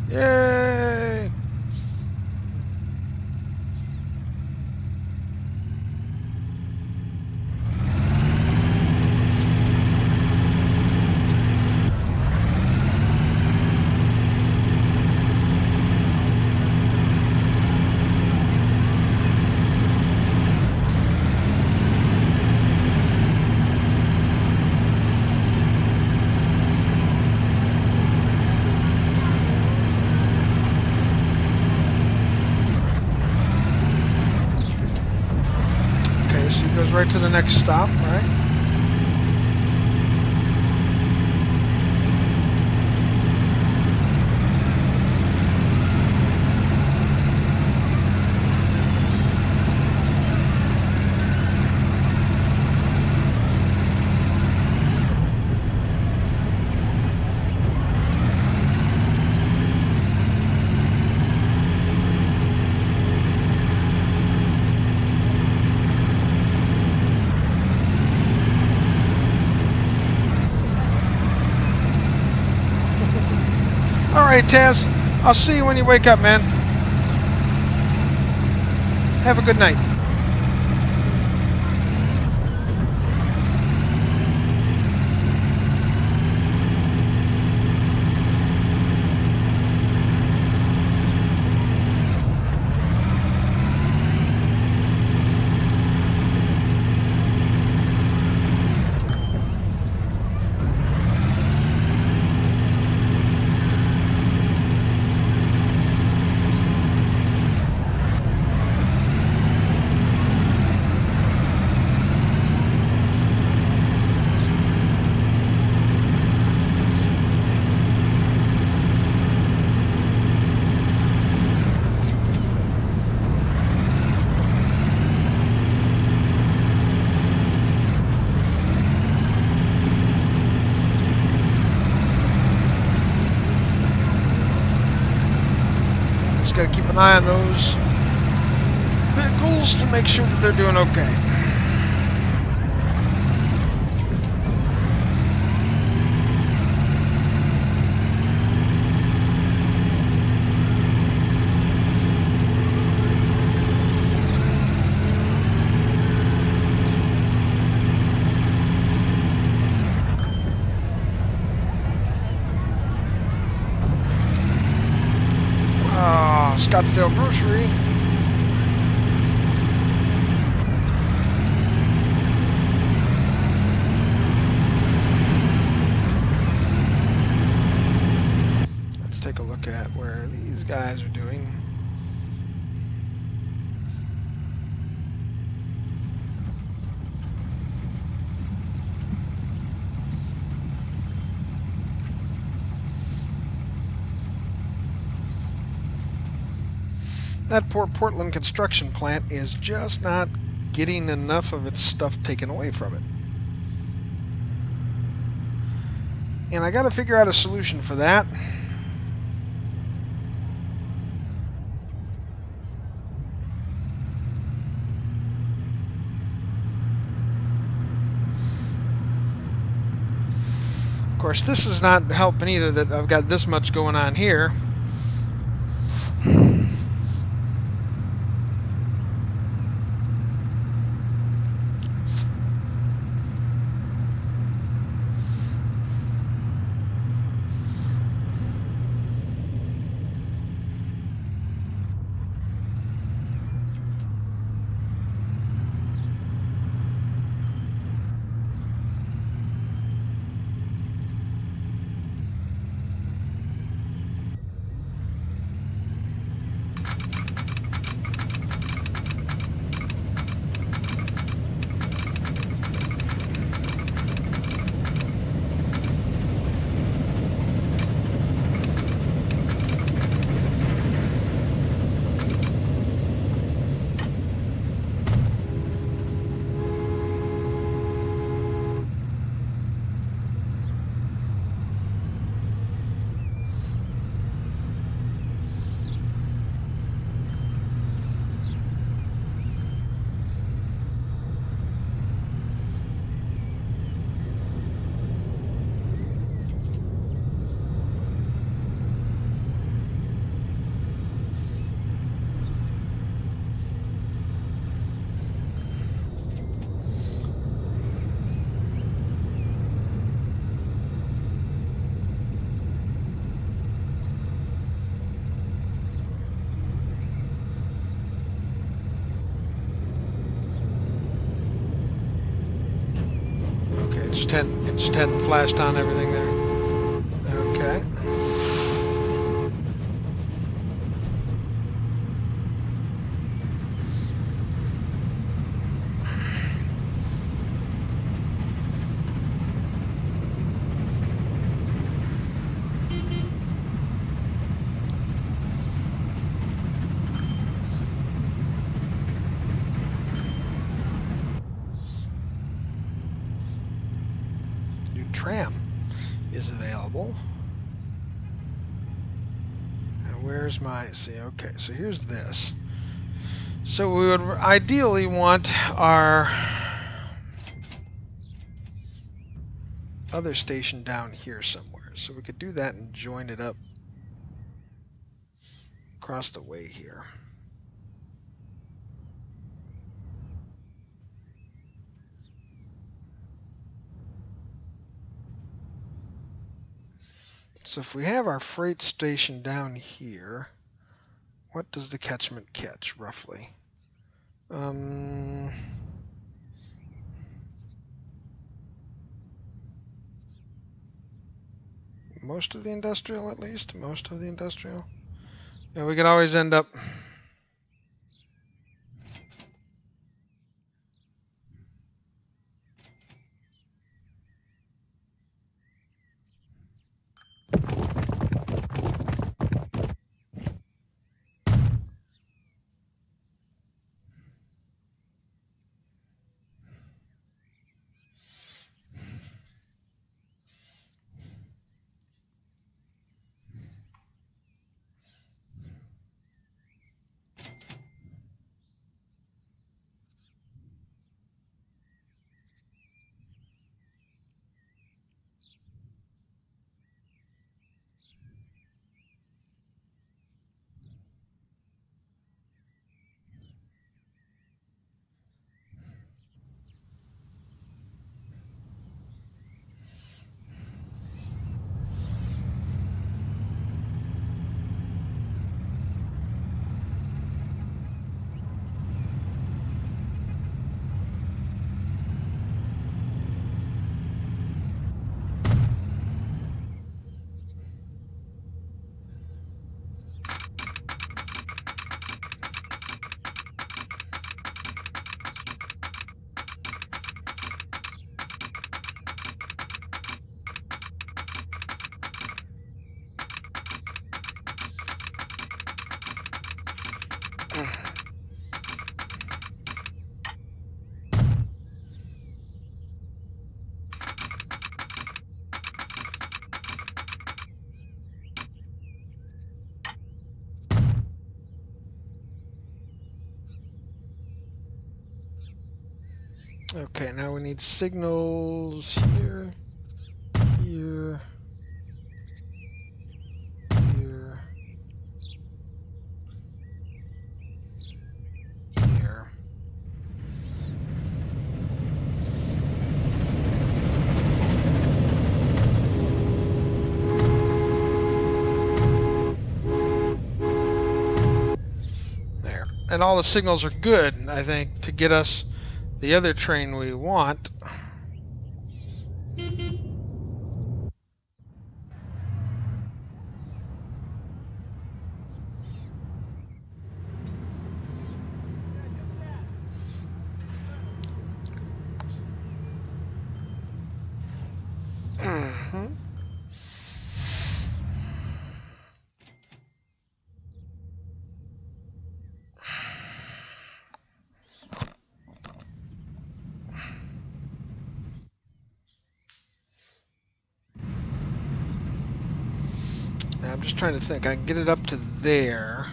Yay! Okay, so he goes right to the next stop, right? Alright, Taz. I'll see you when you wake up, man. Have a good night. Just gotta keep an eye on those vehicles to make sure that they're doing okay. Scottsdale Grocery. Let's take a look at where these guys are doing. That poor Portland construction plant is just not getting enough of its stuff taken away from it. And I got to figure out a solution for that. Of course, this is not helping either that I've got this much going on here. it just hadn't flashed on everything there. Okay. Tram is available. And where's my, see, okay, so here's this. So we would ideally want our other station down here somewhere. So we could do that and join it up across the way here. So if we have our freight station down here, what does the catchment catch, roughly? Most of the industrial, at least? Most of the industrial? Yeah, we could always end up... Okay, now we need signals here, here, here, here. There. And all the signals are good, I think, to get us the other train we want. I'm just trying to think. I can get it up to there.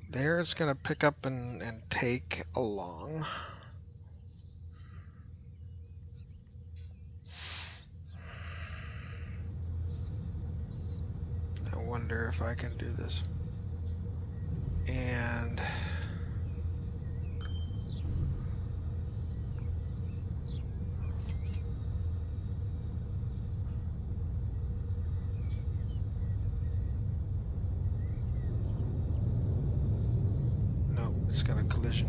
There it's going to pick up and take along. I wonder if I can do this. And... it's going to collision.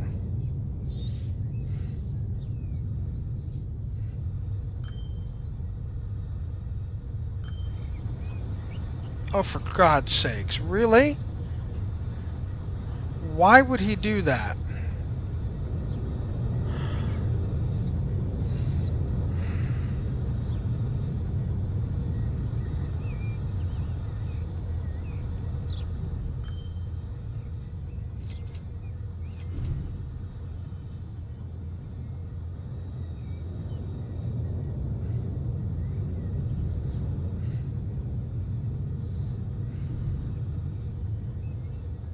Oh, for God's sakes, really? Why would he do that?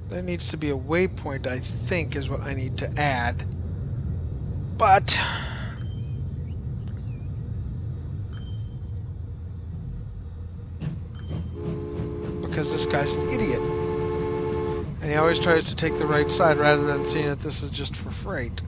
There needs to be a waypoint, I think, is what I need to add. But because this guy's an idiot. And he always tries to take the right side rather than seeing that this is just for freight.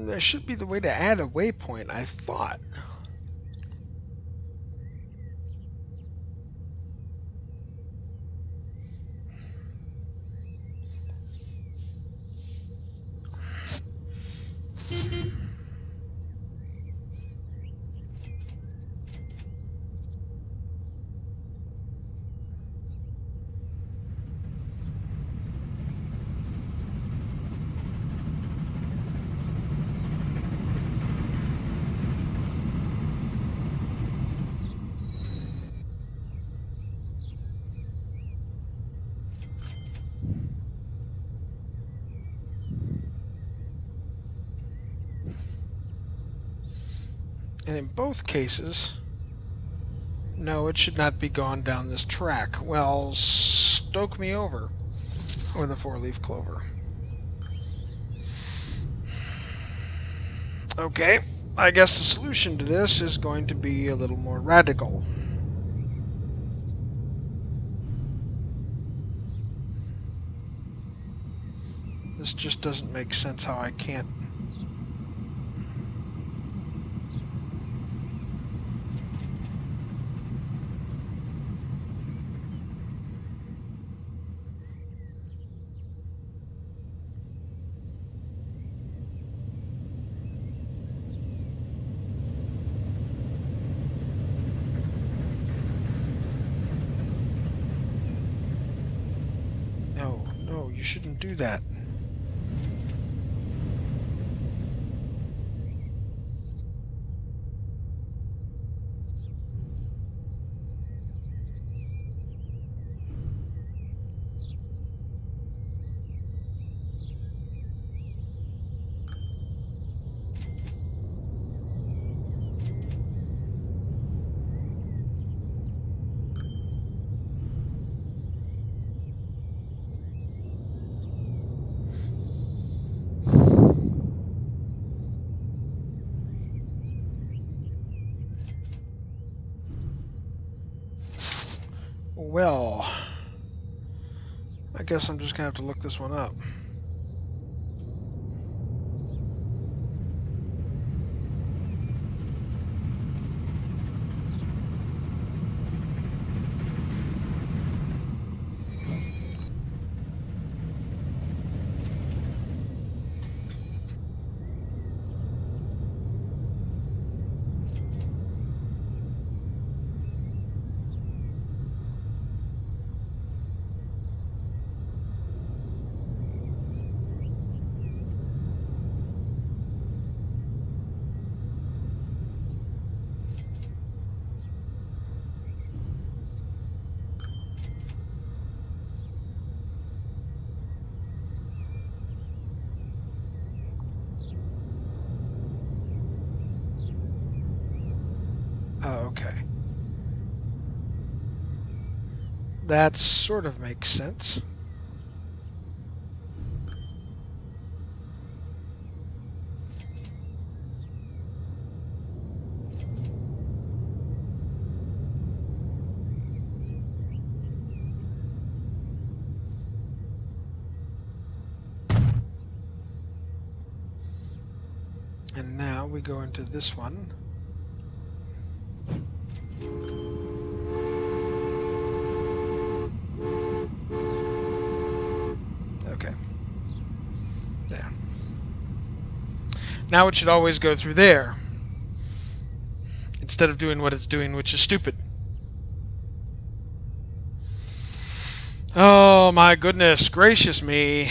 There should be the way to add a waypoint, I thought. And in both cases, no, it should not be gone down this track. Well, stoke me over with a four-leaf clover. Okay, I guess the solution to this is going to be a little more radical. This just doesn't make sense how I can't. No, you shouldn't do that. Well, I guess I'm just gonna have to look this one up. Okay. That sort of makes sense. And now we go into this one. Okay. There. Now it should always go through there, instead of doing what it's doing, which is stupid. Oh my goodness gracious me.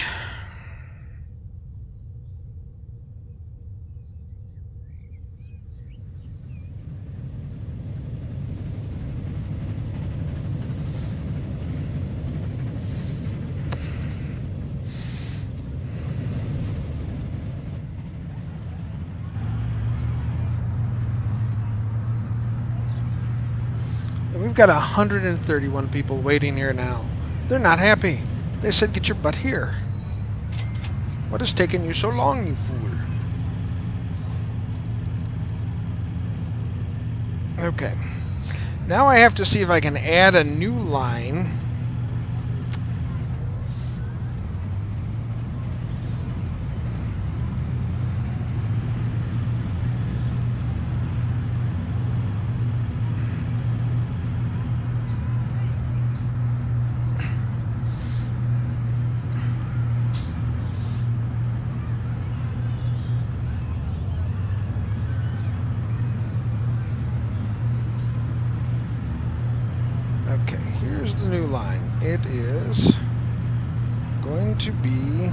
We've got 131 people waiting here now. They're not happy. They said, get your butt here. What is taking you so long, you fool? Okay. Now I have to see if I can add a new line. Okay, here's the new line. It is going to be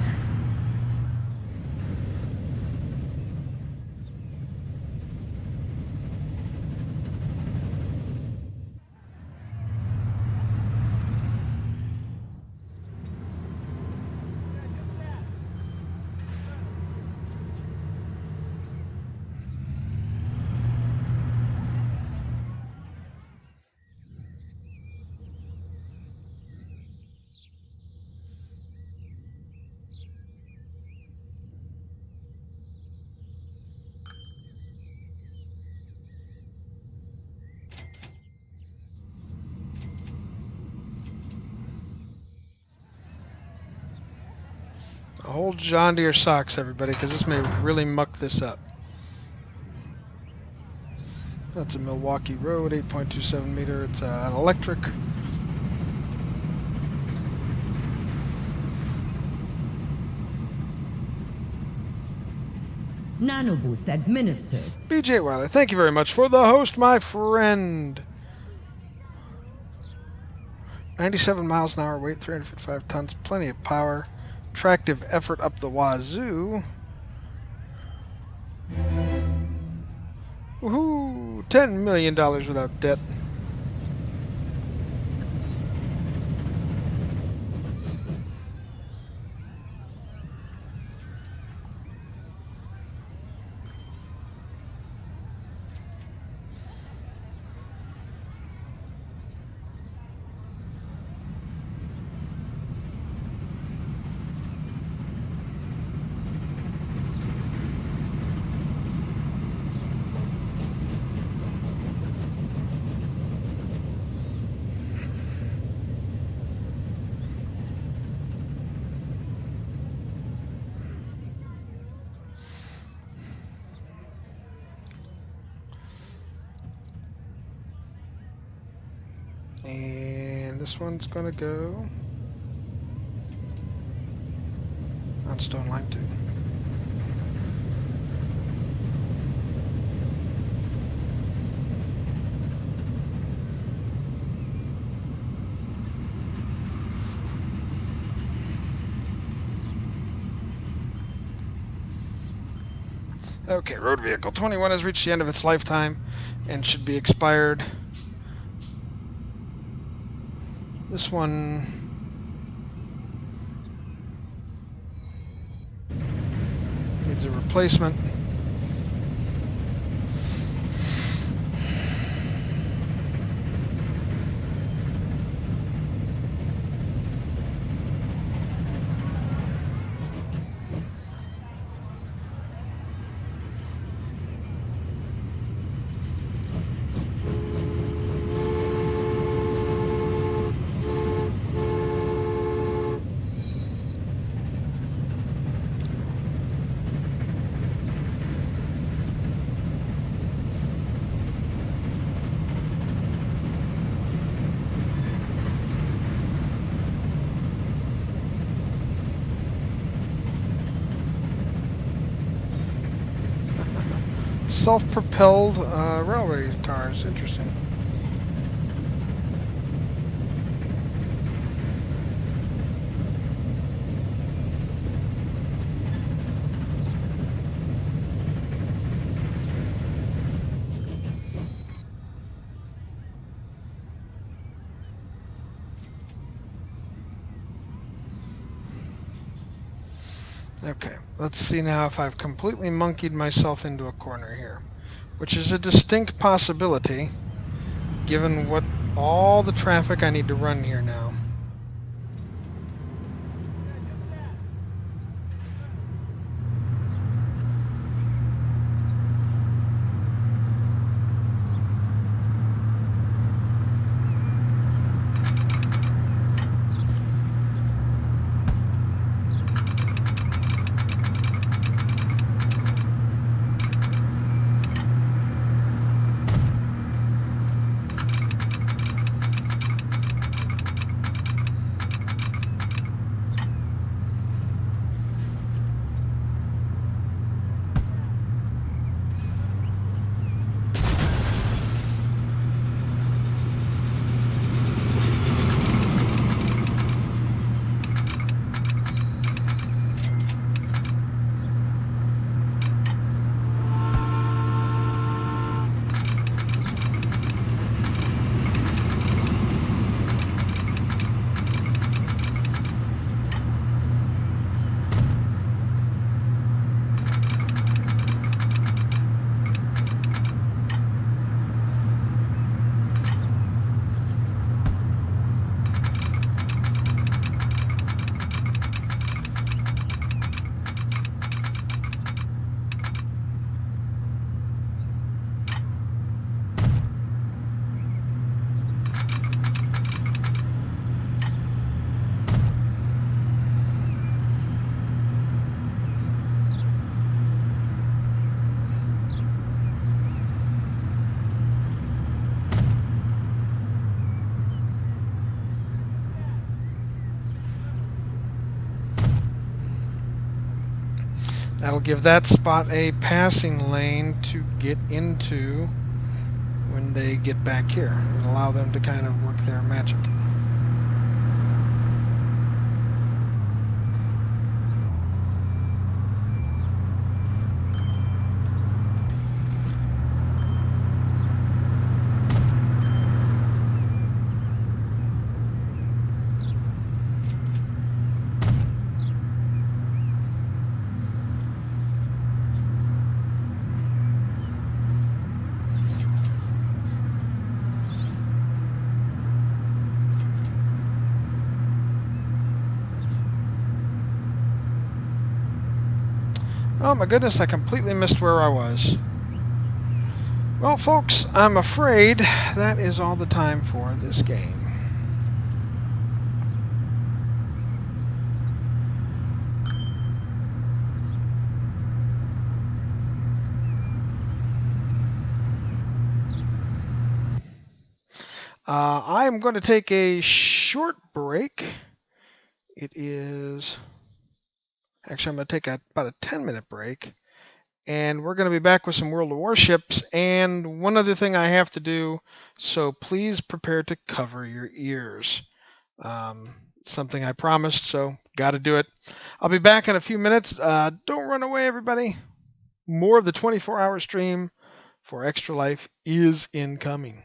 hold John to your socks, everybody, because this may really muck this up. That's a Milwaukee Road, 8.27 meter. It's an electric. Nano boost administered. BJ Wilder, thank you very much for the host, my friend. 97 miles an hour, weight 355 tons, plenty of power. Tractive effort up the wazoo. Woohoo! $10 million without debt. And this one's going to go on Stone Line 2. Okay, road vehicle 21 has reached the end of its lifetime and should be expired. This one needs a replacement. self-propelled railway cars. Interesting. Okay, let's see now if I've completely monkeyed myself into a corner here, which is a distinct possibility, given what all the traffic I need to run here now. That'll give that spot a passing lane to get into when they get back here and allow them to kind of work their magic. Oh my goodness, I completely missed where I was. Well, folks, I'm afraid that is all the time for this game. I'm going to take a short break. It is... Actually, I'm going to take about a 10-minute break. And we're going to be back with some World of Warships and one other thing I have to do, so please prepare to cover your ears. Something I promised, so got to do it. I'll be back in a few minutes. Don't run away, everybody. More of the 24-hour stream for Extra Life is incoming.